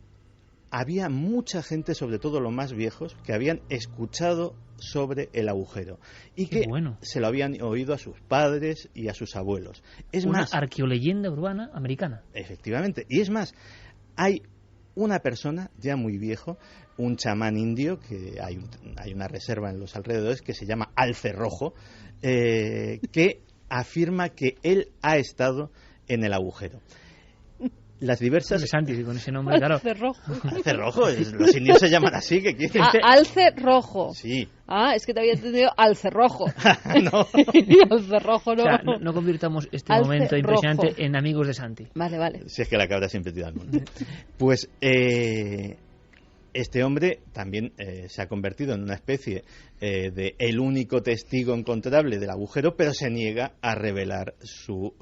Speaker 5: había mucha gente, sobre todo los más viejos, que habían escuchado sobre el agujero y que se lo habían oído a sus padres y a sus abuelos. Es
Speaker 1: una arqueoleyenda urbana americana.
Speaker 5: Efectivamente. Y es más, hay una persona ya muy viejo, un chamán indio, que hay una reserva en los alrededores que se llama Alce Rojo, que afirma que él ha estado en el agujero. Las diversas...
Speaker 1: Santi, con ese nombre, claro.
Speaker 3: Alce Rojo.
Speaker 5: Alce Rojo, los indios se llaman así. Que quieren...
Speaker 3: Alce Rojo.
Speaker 5: Sí.
Speaker 3: Es que te había entendido Alce Rojo.
Speaker 5: No.
Speaker 3: Alce Rojo no.
Speaker 1: O sea, no convirtamos este
Speaker 3: Alce
Speaker 1: momento impresionante
Speaker 3: Rojo
Speaker 1: en amigos de Santi.
Speaker 3: Vale.
Speaker 5: Si es que la cabra siempre tira al mundo. Pues este hombre también se ha convertido en una especie de el único testigo encontrable del agujero, pero se niega a revelar su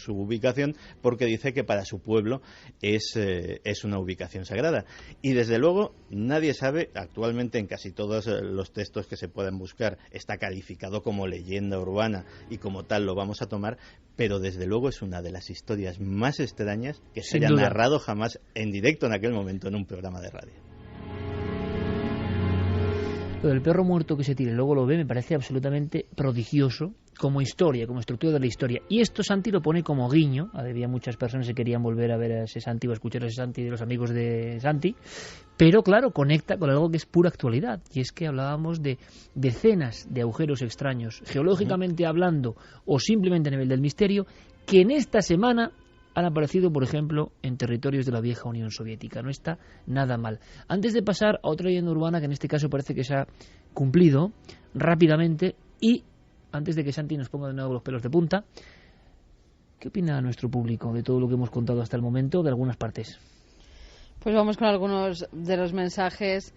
Speaker 5: ubicación porque dice que para su pueblo es una ubicación sagrada. Y desde luego nadie sabe, actualmente en casi todos los textos que se puedan buscar está calificado como leyenda urbana y como tal lo vamos a tomar, pero desde luego es una de las historias más extrañas que se haya narrado jamás en directo en aquel momento en un programa de radio.
Speaker 1: Lo del perro muerto que se tira y luego lo ve me parece absolutamente prodigioso como historia, como estructura de la historia. Y esto Santi lo pone como guiño. Había muchas personas que querían volver a ver a ese Santi o a escuchar a ese Santi de los amigos de Santi. Pero claro, conecta con algo que es pura actualidad. Y es que hablábamos de decenas de agujeros extraños, geológicamente hablando o simplemente a nivel del misterio, que en esta semana han aparecido, por ejemplo, en territorios de la vieja Unión Soviética. No está nada mal. Antes de pasar a otra leyenda urbana, que en este caso parece que se ha cumplido rápidamente, y antes de que Santi nos ponga de nuevo los pelos de punta, ¿qué opina nuestro público de todo lo que hemos contado hasta el momento, de algunas partes?
Speaker 3: Pues vamos con algunos de los mensajes.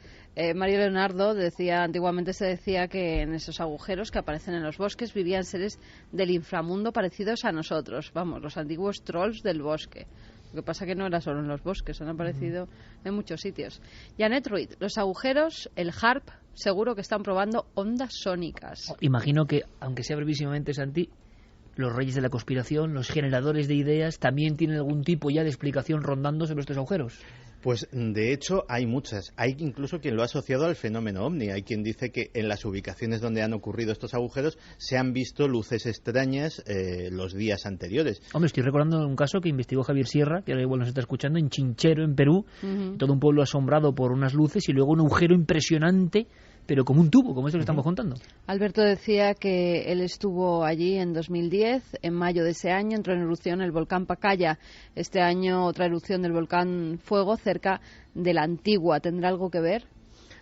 Speaker 3: Mario Leonardo decía, antiguamente se decía que en esos agujeros que aparecen en los bosques vivían seres del inframundo parecidos a nosotros, vamos, los antiguos trolls del bosque. Lo que pasa que no era solo en los bosques, han aparecido en muchos sitios. Janet Ruiz, los agujeros, el HARP, seguro que están probando ondas sónicas.
Speaker 1: Imagino que, aunque sea brevísimamente, Santi, los reyes de la conspiración, los generadores de ideas, también tienen algún tipo ya de explicación rondando sobre estos agujeros.
Speaker 5: Pues de hecho hay muchas. Hay incluso quien lo ha asociado al fenómeno ovni. Hay quien dice que en las ubicaciones donde han ocurrido estos agujeros se han visto luces extrañas los días anteriores.
Speaker 1: Hombre, estoy recordando un caso que investigó Javier Sierra, que ahora igual nos está escuchando, en Chinchero, en Perú. Todo un pueblo asombrado por unas luces y luego un agujero impresionante, pero como un tubo, como esto que estamos contando.
Speaker 3: Alberto decía que él estuvo allí en 2010, en mayo de ese año entró en erupción el volcán Pacaya. Este año otra erupción del volcán Fuego cerca de la Antigua. ¿Tendrá algo que ver?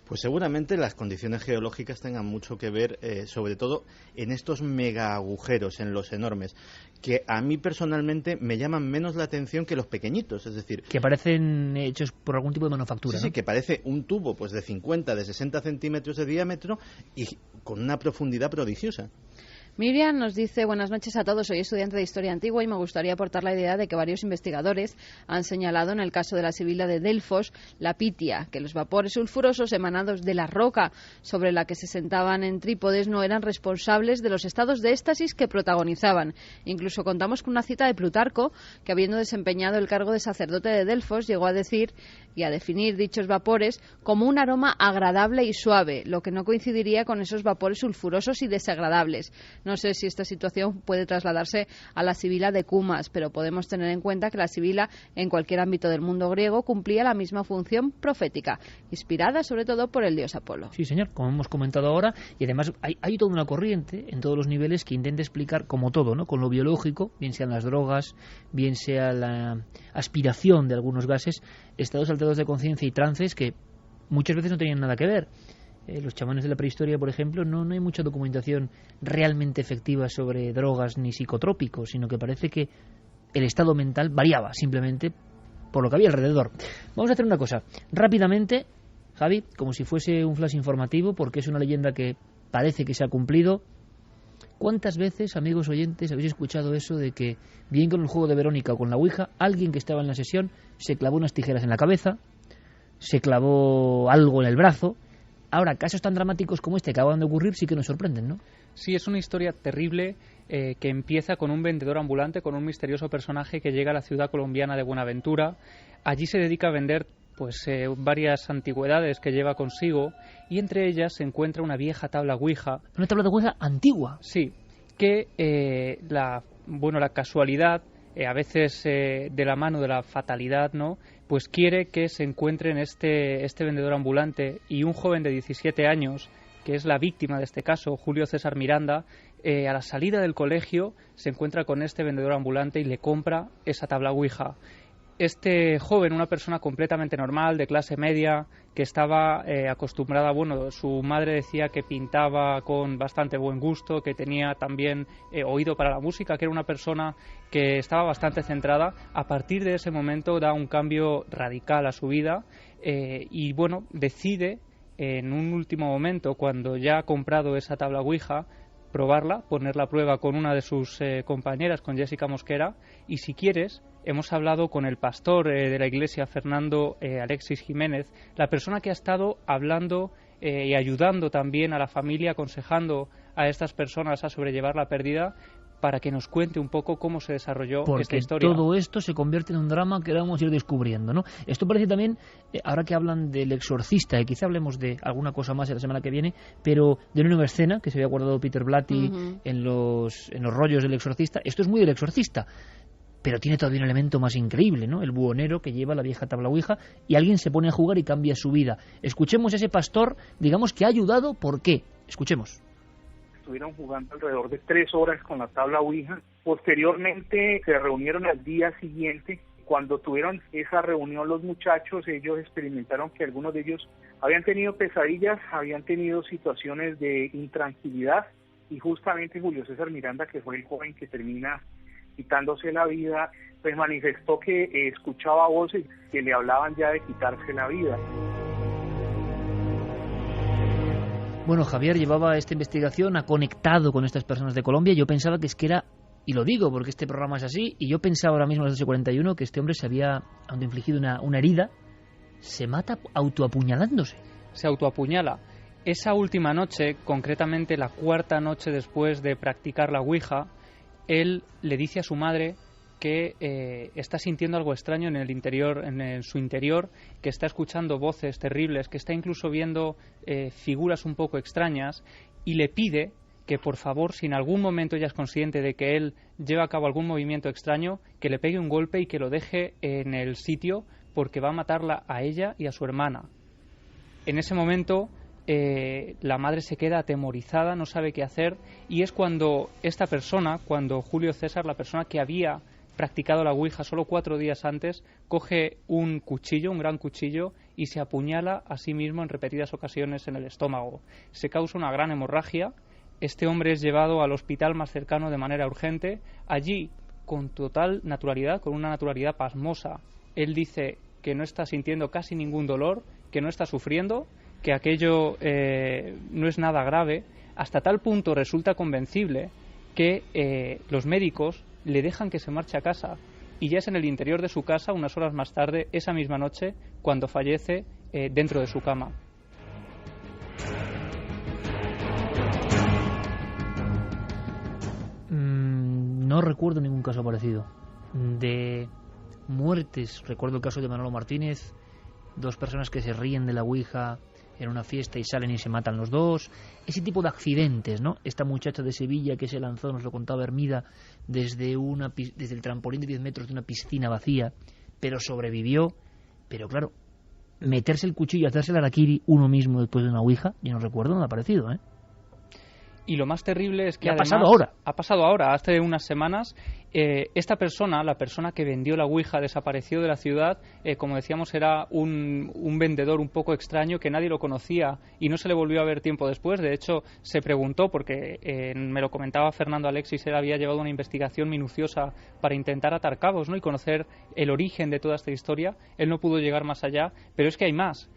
Speaker 5: Pues seguramente las condiciones geológicas tengan mucho que ver, sobre todo en estos mega agujeros, en los enormes, que a mí personalmente me llaman menos la atención que los pequeñitos, es decir...
Speaker 1: Que parecen hechos por algún tipo de manufactura,
Speaker 5: sí,
Speaker 1: ¿no?
Speaker 5: Sí, que parece un tubo pues de 50, de 60 centímetros de diámetro y con una profundidad prodigiosa.
Speaker 3: Miriam nos dice: buenas noches a todos, soy estudiante de Historia Antigua y me gustaría aportar la idea de que varios investigadores han señalado en el caso de la sibila de Delfos, la pitia, que los vapores sulfurosos emanados de la roca sobre la que se sentaban en trípodes no eran responsables de los estados de éxtasis que protagonizaban. Incluso contamos con una cita de Plutarco, que habiendo desempeñado el cargo de sacerdote de Delfos, llegó a decir y a definir dichos vapores como un aroma agradable y suave, lo que no coincidiría con esos vapores sulfurosos y desagradables. No sé si esta situación puede trasladarse a la sibila de Cumas, pero podemos tener en cuenta que la sibila en cualquier ámbito del mundo griego cumplía la misma función profética, inspirada sobre todo por el dios Apolo.
Speaker 1: Sí, señor, como hemos comentado ahora, y además hay toda una corriente en todos los niveles que intenta explicar, como todo, ¿no?, con lo biológico, bien sean las drogas, bien sea la aspiración de algunos gases, estados alterados de conciencia y trances que muchas veces no tenían nada que ver. Los chamanes de la prehistoria, por ejemplo, no hay mucha documentación realmente efectiva sobre drogas ni psicotrópicos, sino que parece que el estado mental variaba simplemente por lo que había alrededor. Vamos a hacer una cosa, rápidamente, Javi, como si fuese un flash informativo, porque es una leyenda que parece que se ha cumplido. ¿Cuántas veces, amigos oyentes, habéis escuchado eso de que, bien con el juego de Verónica o con la Ouija, alguien que estaba en la sesión se clavó unas tijeras en la cabeza, se clavó algo en el brazo? Ahora, casos tan dramáticos como este que acaban de ocurrir sí que nos sorprenden, ¿no?
Speaker 12: Sí, es una historia terrible que empieza con un vendedor ambulante, con un misterioso personaje que llega a la ciudad colombiana de Buenaventura. Allí se dedica a vender varias antigüedades que lleva consigo, y entre ellas se encuentra una vieja tabla Ouija.
Speaker 1: ¿Una tabla de Ouija antigua?
Speaker 12: Sí, que la casualidad, a veces de la mano de la fatalidad, ¿no?, pues quiere que se encuentre en este vendedor ambulante, y un joven de 17 años, que es la víctima de este caso, Julio César Miranda, a la salida del colegio se encuentra con este vendedor ambulante y le compra esa tabla Ouija. Este joven, una persona completamente normal, de clase media, que estaba acostumbrada, su madre decía que pintaba con bastante buen gusto, que tenía también oído para la música, que era una persona que estaba bastante centrada. A partir de ese momento da un cambio radical a su vida y decide en un último momento, cuando ya ha comprado esa tabla Ouija, probarla, ponerla a prueba con una de sus compañeras, con Jessica Mosquera, y si quieres, hemos hablado con el pastor de la iglesia, Fernando Alexis Jiménez, la persona que ha estado hablando y ayudando también a la familia, aconsejando a estas personas a sobrellevar la pérdida, para que nos cuente un poco cómo se desarrolló esta historia.
Speaker 1: Porque todo esto se convierte en un drama que vamos a ir descubriendo, ¿no? Esto parece también, ahora que hablan del Exorcista, y quizá hablemos de alguna cosa más la semana que viene, pero de una nueva escena que se había guardado Peter Blatty en los rollos del Exorcista. Esto es muy del Exorcista, pero tiene todavía un elemento más increíble, ¿no? El buhonero que lleva la vieja tabla Ouija y alguien se pone a jugar y cambia su vida. Escuchemos a ese pastor, digamos, que ha ayudado. ¿Por qué? Escuchemos.
Speaker 13: Estuvieron jugando alrededor de 3 horas con la tabla Ouija. Posteriormente se reunieron al día siguiente. Cuando tuvieron esa reunión los muchachos, ellos experimentaron que algunos de ellos habían tenido pesadillas, habían tenido situaciones de intranquilidad, y justamente Julio César Miranda, que fue el joven que termina quitándose la vida, pues manifestó que escuchaba voces que le hablaban ya de quitarse la vida.
Speaker 1: Bueno, Javier llevaba esta investigación, ha conectado con estas personas de Colombia. Yo pensaba que era, y lo digo porque este programa es así, y yo pensaba ahora mismo a las 12:41 que este hombre se había autoinfligido una herida. Se mata autoapuñalándose.
Speaker 12: Se autoapuñala. Esa última noche, concretamente la 4ª noche después de practicar la Ouija, él le dice a su madre que está sintiendo algo extraño en su interior, que está escuchando voces terribles, que está incluso viendo figuras un poco extrañas, y le pide que por favor, si en algún momento ella es consciente de que él lleva a cabo algún movimiento extraño, que le pegue un golpe y que lo deje en el sitio, porque va a matarla a ella y a su hermana. En ese momento la madre se queda atemorizada, no sabe qué hacer, y es cuando esta persona, cuando Julio César, la persona que había practicado la Ouija solo 4 días antes, coge un cuchillo, un gran cuchillo, y se apuñala a sí mismo en repetidas ocasiones en el estómago. Se causa una gran hemorragia. Este hombre es llevado al hospital más cercano de manera urgente. Allí, con total naturalidad, con una naturalidad pasmosa, él dice que no está sintiendo casi ningún dolor, que no está sufriendo, que aquello no es nada grave. Hasta tal punto resulta convencible que los médicos le dejan que se marche a casa, y ya es en el interior de su casa, unas horas más tarde, esa misma noche, cuando fallece dentro de su cama.
Speaker 1: No recuerdo ningún caso parecido. De muertes, recuerdo el caso de Manolo Martínez, 2 personas que se ríen de la ouija en una fiesta y salen y se matan los 2. Ese tipo de accidentes, ¿no? Esta muchacha de Sevilla que se lanzó, nos lo contaba Hermida, desde el trampolín de 10 metros de una piscina vacía, pero sobrevivió. Pero claro, meterse el cuchillo y hacerse el harakiri uno mismo después de una ouija, yo no recuerdo nada parecido, ¿eh?
Speaker 12: Y lo más terrible es que
Speaker 1: ha
Speaker 12: además,
Speaker 1: pasado ahora,
Speaker 12: hace unas semanas, esta persona, la persona que vendió la ouija, desapareció de la ciudad. Como decíamos, era un vendedor un poco extraño que nadie lo conocía y no se le volvió a ver tiempo después. De hecho, se preguntó, porque me lo comentaba Fernando Alexis, él había llevado una investigación minuciosa para intentar atar cabos, ¿no?, y conocer el origen de toda esta historia. Él no pudo llegar más allá, pero es que hay más.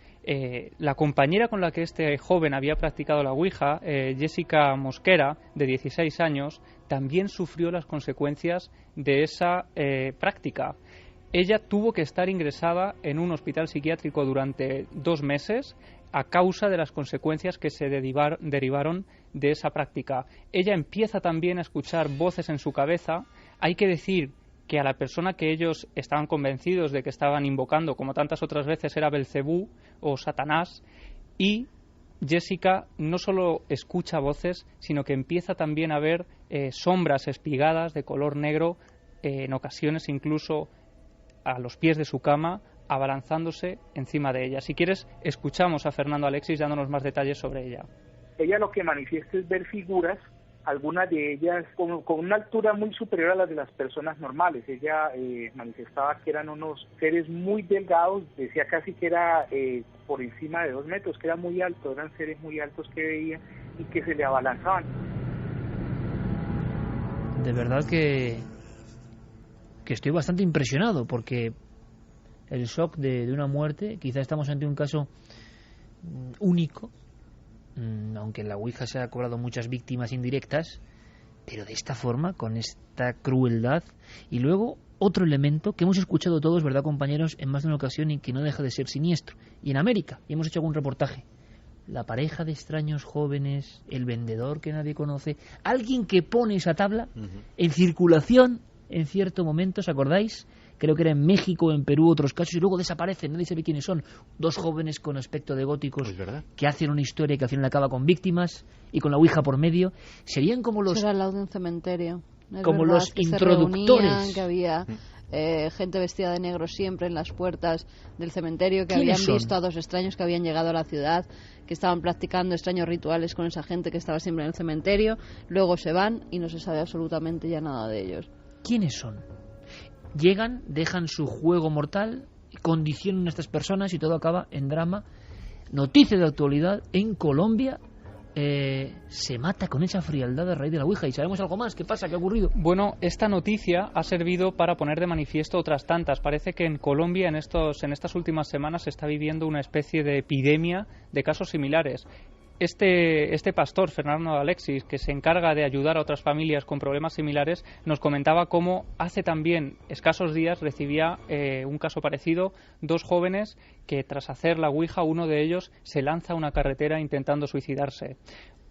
Speaker 12: La compañera con la que este joven había practicado la ouija, Jessica Mosquera, de 16 años, también sufrió las consecuencias de esa práctica. Ella tuvo que estar ingresada en un hospital psiquiátrico durante 2 meses a causa de las consecuencias que se derivaron de esa práctica. Ella empieza también a escuchar voces en su cabeza. Hay que decir que a la persona que ellos estaban convencidos de que estaban invocando, como tantas otras veces, era Belcebú o Satanás, y Jessica no solo escucha voces, sino que empieza también a ver sombras espigadas de color negro, en ocasiones incluso a los pies de su cama, abalanzándose encima de ella. Si quieres, escuchamos a Fernando Alexis dándonos más detalles sobre ella.
Speaker 13: Ella lo que manifiesta es ver figuras, algunas de ellas con una altura muy superior a las de las personas normales. Ella manifestaba que eran unos seres muy delgados, decía casi que era por encima de 2 metros, que era muy alto, eran seres muy altos que veía y que se le abalanzaban.
Speaker 1: De verdad que estoy bastante impresionado, porque el shock de una muerte, quizá estamos ante un caso único, aunque en la ouija se ha cobrado muchas víctimas indirectas, pero de esta forma, con esta crueldad. Y luego otro elemento que hemos escuchado todos, ¿verdad, compañeros?, en más de una ocasión, y que no deja de ser siniestro. Y en América, y hemos hecho algún reportaje, la pareja de extraños jóvenes, el vendedor que nadie conoce, alguien que pone esa tabla en circulación en cierto momento, ¿os acordáis? Creo que era en México, en Perú, otros casos, y luego desaparecen, nadie sabe quiénes son. 2 jóvenes con aspecto de góticos que hacen una historia que al final acaba con víctimas y con la ouija por medio. Serían como los...
Speaker 3: Era al lado de un cementerio.
Speaker 1: Como los introductores.
Speaker 3: Que había gente vestida de negro siempre en las puertas del cementerio, que habían visto a 2 extraños que habían llegado a la ciudad, que estaban practicando extraños rituales con esa gente que estaba siempre en el cementerio. Luego se van y no se sabe absolutamente ya nada de ellos.
Speaker 1: ¿Quiénes son? Llegan, dejan su juego mortal, condicionan a estas personas y todo acaba en drama. Noticia de actualidad: en Colombia se mata con esa frialdad a raíz de la ouija. ¿Y sabemos algo más? ¿Qué pasa? ¿Qué ha ocurrido?
Speaker 12: Bueno, esta noticia ha servido para poner de manifiesto otras tantas. Parece que en Colombia en estas últimas semanas se está viviendo una especie de epidemia de casos similares. Este pastor, Fernando Alexis, que se encarga de ayudar a otras familias con problemas similares, nos comentaba cómo hace también escasos días recibía un caso parecido, 2 jóvenes que tras hacer la ouija, uno de ellos se lanza a una carretera intentando suicidarse.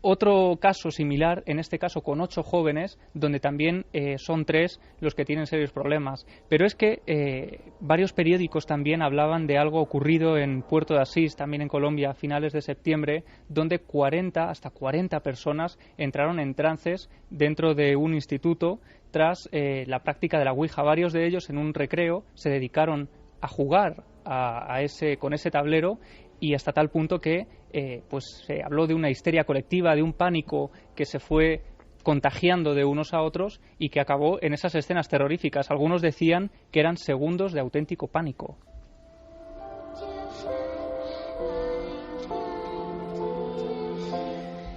Speaker 12: Otro caso similar, en este caso con 8 jóvenes, donde también son 3 los que tienen serios problemas. Pero es que varios periódicos también hablaban de algo ocurrido en Puerto de Asís, también en Colombia, a finales de septiembre, donde hasta 40 personas entraron en trances dentro de un instituto tras la práctica de la ouija. Varios de ellos en un recreo se dedicaron a jugar con ese tablero, y hasta tal punto que pues se habló de una histeria colectiva, de un pánico que se fue contagiando de unos a otros y que acabó en esas escenas terroríficas. Algunos decían que eran segundos de auténtico pánico.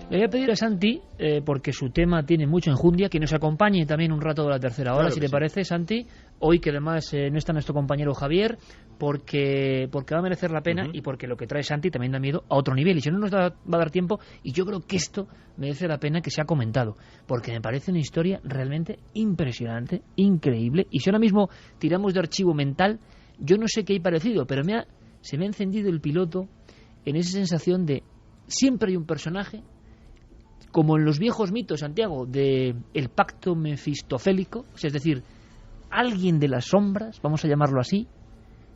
Speaker 1: Le voy a pedir a Santi, porque su tema tiene mucha enjundia, que nos acompañe también un rato de la tercera hora, si le parece, Santi. Hoy que además no está nuestro compañero Javier, porque va a merecer la pena y porque lo que trae Santi también da miedo a otro nivel. Y si no nos va a dar tiempo, y yo creo que esto merece la pena que sea comentado, porque me parece una historia realmente impresionante, increíble. Y si ahora mismo tiramos de archivo mental, yo no sé qué hay parecido, pero se me ha encendido el piloto en esa sensación de siempre hay un personaje, como en los viejos mitos, Santiago, de el pacto mefistofélico, es decir, alguien de las sombras, vamos a llamarlo así,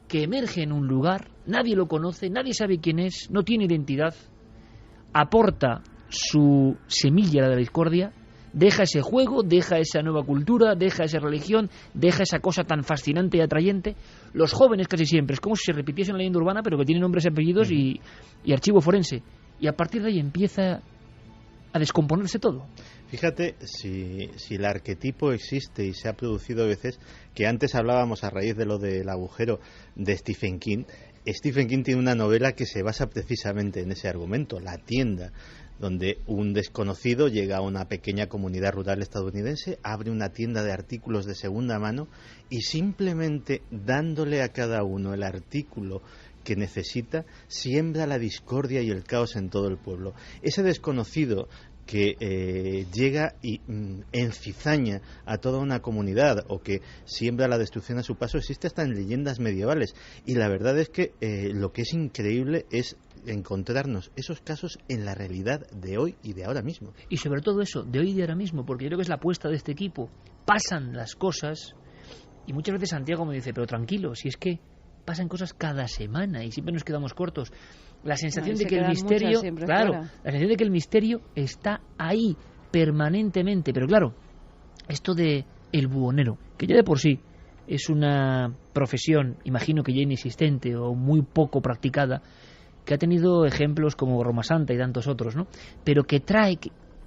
Speaker 1: que emerge en un lugar, nadie lo conoce, nadie sabe quién es, no tiene identidad, aporta su semilla de la discordia, deja ese juego, deja esa nueva cultura, deja esa religión, deja esa cosa tan fascinante y atrayente. Los jóvenes casi siempre, es como si se repitiese una leyenda urbana, pero que tiene nombres y apellidos y archivo forense. Y a partir de ahí empieza a descomponerse todo.
Speaker 5: Fíjate si el arquetipo existe y se ha producido a veces, que antes hablábamos a raíz de lo del agujero de Stephen King. Stephen King tiene una novela que se basa precisamente en ese argumento, La tienda, donde un desconocido llega a una pequeña comunidad rural estadounidense, abre una tienda de artículos de segunda mano y simplemente dándole a cada uno el artículo que necesita, siembra la discordia y el caos en todo el pueblo. Ese desconocido que llega y encizaña a toda una comunidad o que siembra la destrucción a su paso existe hasta en leyendas medievales, y la verdad es que lo que es increíble es encontrarnos esos casos en la realidad de hoy y de ahora mismo.
Speaker 1: Y sobre todo eso, de hoy y de ahora mismo, porque yo creo que es la apuesta de este equipo. Pasan las cosas y muchas veces Santiago me dice, pero tranquilo, si es que pasan cosas cada semana y siempre nos quedamos cortos. La sensación de que el misterio, la sensación de que el misterio está ahí permanentemente, pero claro, esto de el buhonero, que ya de por sí es una profesión, imagino que ya inexistente o muy poco practicada, que ha tenido ejemplos como Roma Santa y tantos otros, ¿no? Pero que trae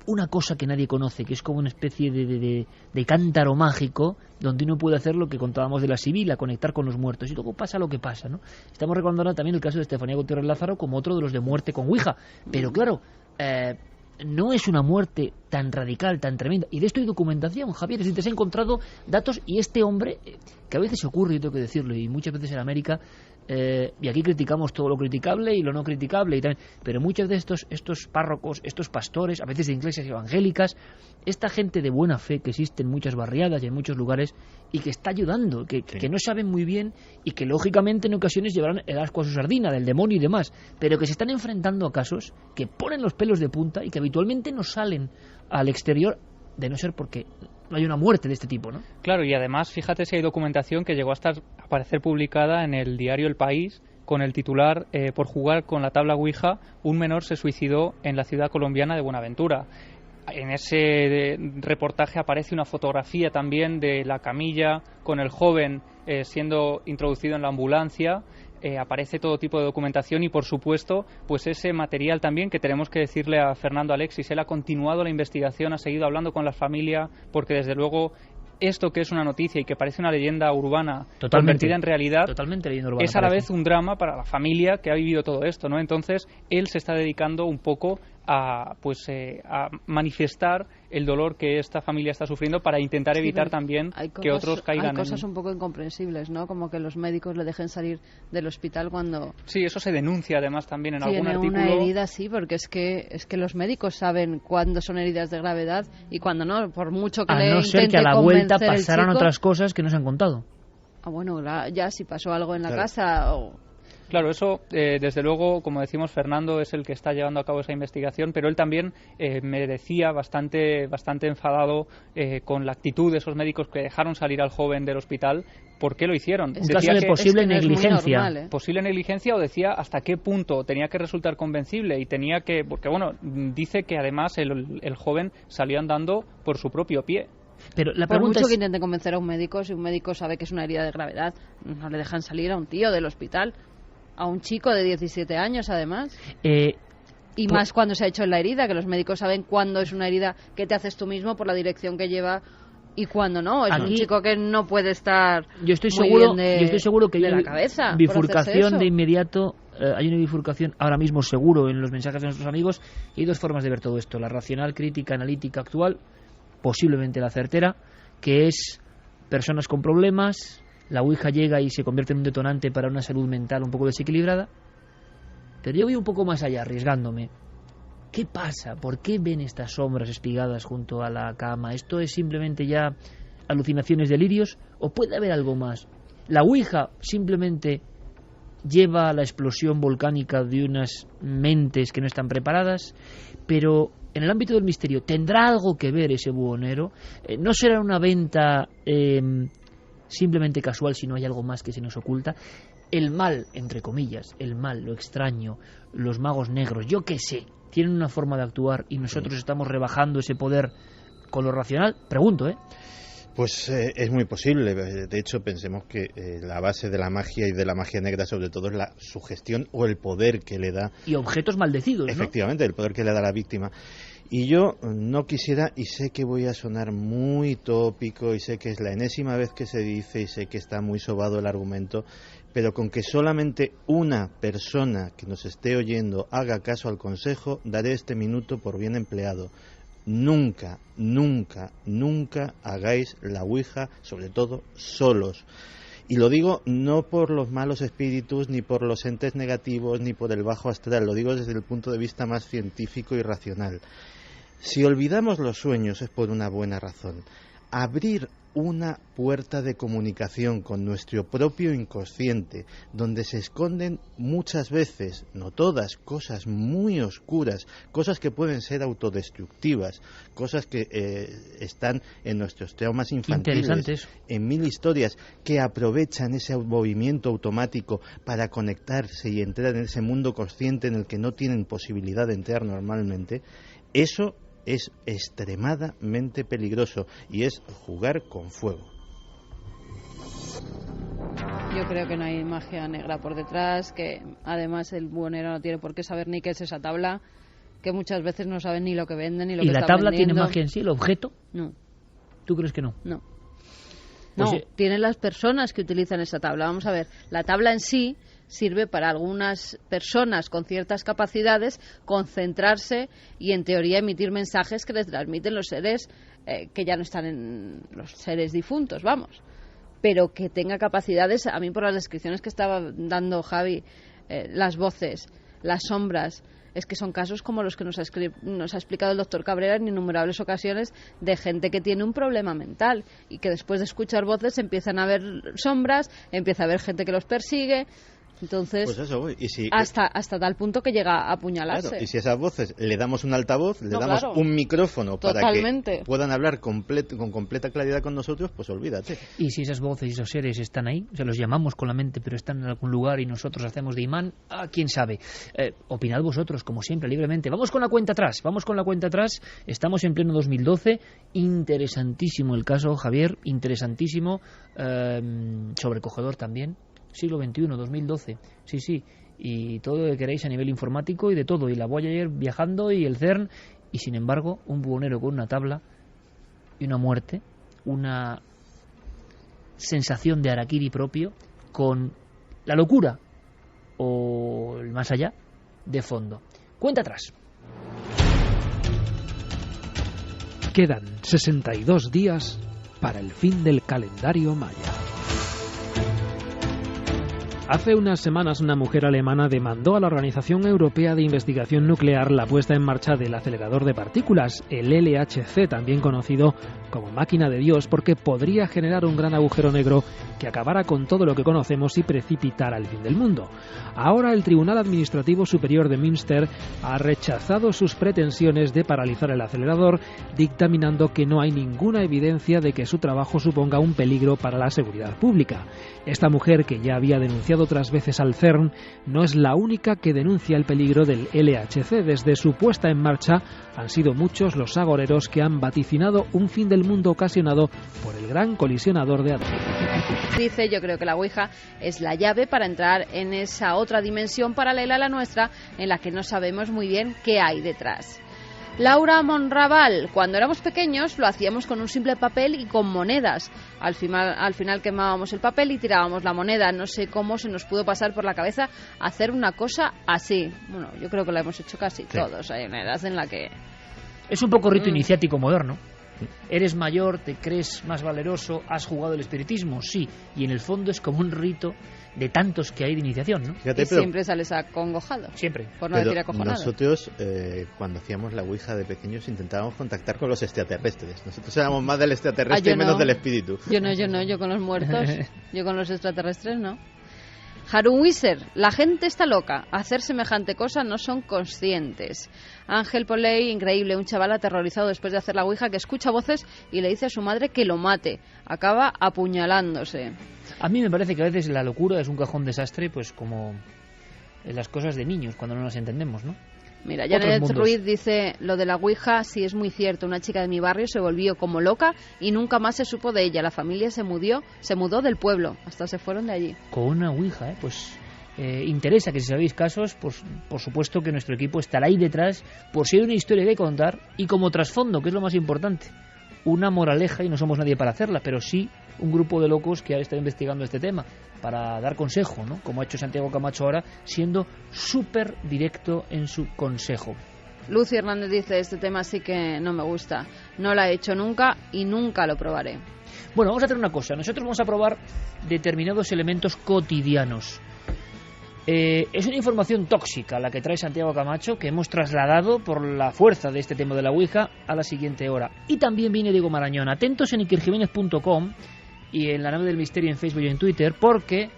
Speaker 1: una cosa que nadie conoce, que es como una especie de cántaro mágico donde uno puede hacer lo que contábamos de la Sibila, conectar con los muertos, y luego pasa lo que pasa, ¿no? Estamos recordando también el caso de Estefanía Gutiérrez Lázaro como otro de los de muerte con Ouija, pero claro, no es una muerte tan radical, tan tremenda, y de esto hay documentación, Javier, es decir, te has encontrado datos, y este hombre, que a veces ocurre, yo tengo que decirlo, y muchas veces en América, y aquí criticamos todo lo criticable y lo no criticable y también, pero muchos de estos párrocos, estos pastores, a veces de iglesias evangélicas, esta gente de buena fe que existe en muchas barriadas y en muchos lugares y que está ayudando, que no saben muy bien y que lógicamente en ocasiones llevarán el asco a su sardina, del demonio y demás, pero que se están enfrentando a casos que ponen los pelos de punta y que habitualmente no salen al exterior, de no ser porque no hay una muerte de este tipo, ¿no?
Speaker 12: Claro, y además, fíjate si hay documentación que llegó a aparecer publicada en el diario El País con el titular por jugar con la tabla Ouija, un menor se suicidó en la ciudad colombiana de Buenaventura. En ese reportaje aparece una fotografía también de la camilla con el joven siendo introducido en la ambulancia. Aparece todo tipo de documentación y, por supuesto, pues ese material también que tenemos que decirle a Fernando Alexis. Él ha continuado la investigación, ha seguido hablando con la familia, porque desde luego esto que es una noticia y que parece una leyenda urbana convertida en realidad, es a la vez un drama para la familia que ha vivido todo esto, ¿no? Entonces él se está dedicando un poco a manifestar el dolor que esta familia está sufriendo para intentar evitar también que otros caigan.
Speaker 3: Hay cosas un poco incomprensibles, ¿no? Como que los médicos le dejen salir del hospital cuando...
Speaker 12: Sí, eso se denuncia además también en algún artículo.
Speaker 3: Tiene una herida, sí, porque es que los médicos saben cuándo son heridas de gravedad y cuándo no, por mucho que le intente convencer el chico. A no ser que a la vuelta
Speaker 1: pasaran otras cosas que nos han contado.
Speaker 3: Bueno, ya si pasó algo en la casa o...
Speaker 12: Claro, eso, desde luego, como decimos, Fernando es el que está llevando a cabo esa investigación, pero él también me decía bastante enfadado con la actitud de esos médicos que dejaron salir al joven del hospital. ¿Por qué lo hicieron?
Speaker 1: Un caso de posible negligencia.
Speaker 3: Normal,
Speaker 12: Posible negligencia, o decía hasta qué punto tenía que resultar convencible y tenía que... Porque, bueno, dice que además el joven salió andando por su propio pie.
Speaker 1: Pero la
Speaker 3: por
Speaker 1: pregunta
Speaker 3: mucho
Speaker 1: es...
Speaker 3: que intente convencer a un médico, si un médico sabe que es una herida de gravedad, no le dejan salir a un tío del hospital. A un chico de 17 años, además. Y más cuando se ha hecho en la herida, que los médicos saben cuándo es una herida que te haces tú mismo por la dirección que lleva Y cuando no, es
Speaker 1: Aquí,
Speaker 3: un chico que no puede estar
Speaker 1: yo estoy
Speaker 3: muy
Speaker 1: seguro,
Speaker 3: bien
Speaker 1: yo estoy seguro que
Speaker 3: de
Speaker 1: hay
Speaker 3: la
Speaker 1: una
Speaker 3: cabeza
Speaker 1: bifurcación de inmediato. Hay una bifurcación ahora mismo seguro en los mensajes de nuestros amigos, y hay dos formas de ver todo esto: la racional, crítica, analítica actual, posiblemente la certera, que es personas con problemas, la Ouija llega y se convierte en un detonante para una salud mental un poco desequilibrada. Pero yo voy un poco más allá, arriesgándome. ¿Qué pasa? ¿Por qué ven estas sombras espigadas junto a la cama? ¿Esto es simplemente ya alucinaciones, delirios? ¿O puede haber algo más? La Ouija simplemente lleva a la explosión volcánica de unas mentes que no están preparadas, pero en el ámbito del misterio, ¿tendrá algo que ver ese buhonero? ¿No será una venta simplemente casual, si no hay algo más que se nos oculta? El mal, entre comillas, el mal, lo extraño, los magos negros, yo qué sé, tienen una forma de actuar y nosotros estamos rebajando ese poder con lo racional. Pregunto,
Speaker 5: Pues es muy posible. De hecho, pensemos que la base de la magia y de la magia negra, sobre todo, es la sugestión o el poder que le da.
Speaker 1: Y objetos maldecidos, ¿no?
Speaker 5: Efectivamente, el poder que le da a la víctima. Y yo no quisiera, y sé que voy a sonar muy tópico, y sé que es la enésima vez que se dice, y sé que está muy sobado el argumento, pero con que solamente una persona que nos esté oyendo haga caso al consejo, daré este minuto por bien empleado. Nunca, nunca, nunca hagáis la Ouija, sobre todo solos. Y lo digo no por los malos espíritus, ni por los entes negativos, ni por el bajo astral, lo digo desde el punto de vista más científico y racional. Si olvidamos los sueños es por una buena razón. Abrir una puerta de comunicación con nuestro propio inconsciente, donde se esconden muchas veces, no todas, cosas muy oscuras, cosas que pueden ser autodestructivas, cosas que están en nuestros traumas infantiles, en mil historias, que aprovechan ese movimiento automático para conectarse y entrar en ese mundo consciente en el que no tienen posibilidad de entrar normalmente. Eso es extremadamente peligroso y es jugar con fuego.
Speaker 3: Yo creo que no hay magia negra por detrás, que además el buhonero no tiene por qué saber ni qué es esa tabla, que muchas veces no saben ni lo que venden ni lo que están vendiendo. ¿Y la tabla
Speaker 1: tiene magia en sí, el objeto?
Speaker 3: No.
Speaker 1: ¿Tú crees que no?
Speaker 3: No.
Speaker 1: Pues
Speaker 3: no, tienen las personas que utilizan esa tabla. Vamos a ver, la tabla en sí sirve para algunas personas con ciertas capacidades concentrarse y en teoría emitir mensajes que les transmiten los seres que ya no están en los seres difuntos, vamos, pero que tenga capacidades. A mí, por las descripciones que estaba dando Javi, las voces, las sombras, es que son casos como los que nos ha explicado el doctor Cabrera en innumerables ocasiones, de gente que tiene un problema mental y que después de escuchar voces empiezan a ver sombras, empieza a haber gente que los persigue. Entonces,
Speaker 5: pues eso,
Speaker 3: hasta tal punto que llega a apuñalarse.
Speaker 5: Claro, y si a esas voces le damos un altavoz, le damos un micrófono para que puedan hablar con completa claridad con nosotros, pues olvídate.
Speaker 1: Y si esas voces y esos seres están ahí, se los llamamos con la mente, pero están en algún lugar y nosotros hacemos de imán, quién sabe. Opinad vosotros, como siempre, libremente. Vamos con la cuenta atrás. Estamos en pleno 2012. Interesantísimo el caso, Javier, interesantísimo, sobrecogedor también. Siglo XXI, 2012, sí, y todo lo que queréis a nivel informático y de todo, y la Voyager viajando y el CERN, y sin embargo un buhonero con una tabla y una muerte, una sensación de harakiri propio, con la locura o el más allá de fondo. Cuenta atrás.
Speaker 4: Quedan 62 días para el fin del calendario maya. Hace unas semanas una mujer alemana demandó a la Organización Europea de Investigación Nuclear la puesta en marcha del acelerador de partículas, el LHC, también conocido como máquina de Dios, porque podría generar un gran agujero negro que acabara con todo lo que conocemos y precipitara el fin del mundo. Ahora el Tribunal Administrativo Superior de Münster ha rechazado sus pretensiones de paralizar el acelerador, dictaminando que no hay ninguna evidencia de que su trabajo suponga un peligro para la seguridad pública. Esta mujer, que ya había denunciado otras veces al CERN, no es la única que denuncia el peligro del LHC. Desde su puesta en marcha han sido muchos los agoreros que han vaticinado un fin del mundo ocasionado por el gran colisionador de hadrones.
Speaker 3: Dice, yo creo que la Ouija es la llave para entrar en esa otra dimensión paralela a la nuestra, en la que no sabemos muy bien qué hay detrás. Laura Monraval, cuando éramos pequeños lo hacíamos con un simple papel y con monedas. Al final quemábamos el papel y tirábamos la moneda. No sé cómo se nos pudo pasar por la cabeza hacer una cosa así. Bueno, yo creo que lo hemos hecho casi todos. Hay una edad en la que...
Speaker 1: Es un poco rito iniciático moderno. Eres mayor, te crees más valeroso, has jugado el espiritismo, sí. Y en el fondo es como un rito de tantos que hay de iniciación, ¿no?
Speaker 3: Fíjate, y siempre sales acongojado.
Speaker 1: Siempre.
Speaker 3: Por no decir acojonado.
Speaker 5: Nosotros, cuando hacíamos la Ouija de pequeños, intentábamos contactar con los extraterrestres. Nosotros éramos más del extraterrestre y menos del espíritu.
Speaker 3: Yo no, yo con los muertos. Yo con los extraterrestres no. Harun Wieser, la gente está loca. Hacer semejante cosa no son conscientes. Ángel Poley, increíble, un chaval aterrorizado después de hacer la Ouija que escucha voces y le dice a su madre que lo mate. Acaba apuñalándose.
Speaker 1: A mí me parece que a veces la locura es un cajón desastre, pues como en las cosas de niños, cuando no las entendemos, ¿no?
Speaker 3: Mira, Janet Ruiz dice, lo de la Ouija sí es muy cierto. Una chica de mi barrio se volvió como loca y nunca más se supo de ella. La familia se mudó del pueblo, hasta se fueron de allí.
Speaker 1: Con una Ouija, pues interesa que si sabéis casos, pues por supuesto que nuestro equipo estará ahí detrás por si hay una historia que contar y como trasfondo, que es lo más importante, una moraleja, y no somos nadie para hacerla, pero sí un grupo de locos que está investigando este tema para dar consejo, ¿no? Como ha hecho Santiago Camacho ahora, siendo súper directo en su consejo.
Speaker 3: Lucy Hernández dice, este tema sí que no me gusta, no la he hecho nunca y nunca lo probaré.
Speaker 1: Bueno, vamos a hacer una cosa, nosotros vamos a probar determinados elementos cotidianos. Es una información tóxica la que trae Santiago Camacho, que hemos trasladado por la fuerza de este tema de la Ouija a la siguiente hora. Y también viene Diego Marañón. Atentos en ikerjiménez.com y en la nave del misterio en Facebook y en Twitter, porque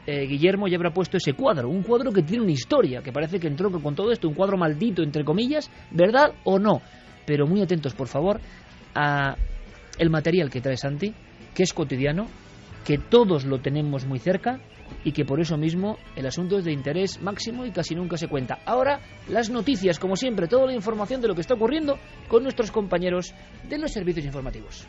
Speaker 1: Guillermo ya habrá puesto ese cuadro, un cuadro que tiene una historia, que parece que entronca con todo esto, un cuadro maldito, entre comillas, ¿verdad o no? Pero muy atentos, por favor, a el material que trae Santi, que es cotidiano, que todos lo tenemos muy cerca y que por eso mismo el asunto es de interés máximo y casi nunca se cuenta. Ahora, las noticias, como siempre, toda la información de lo que está ocurriendo con nuestros compañeros de los servicios informativos.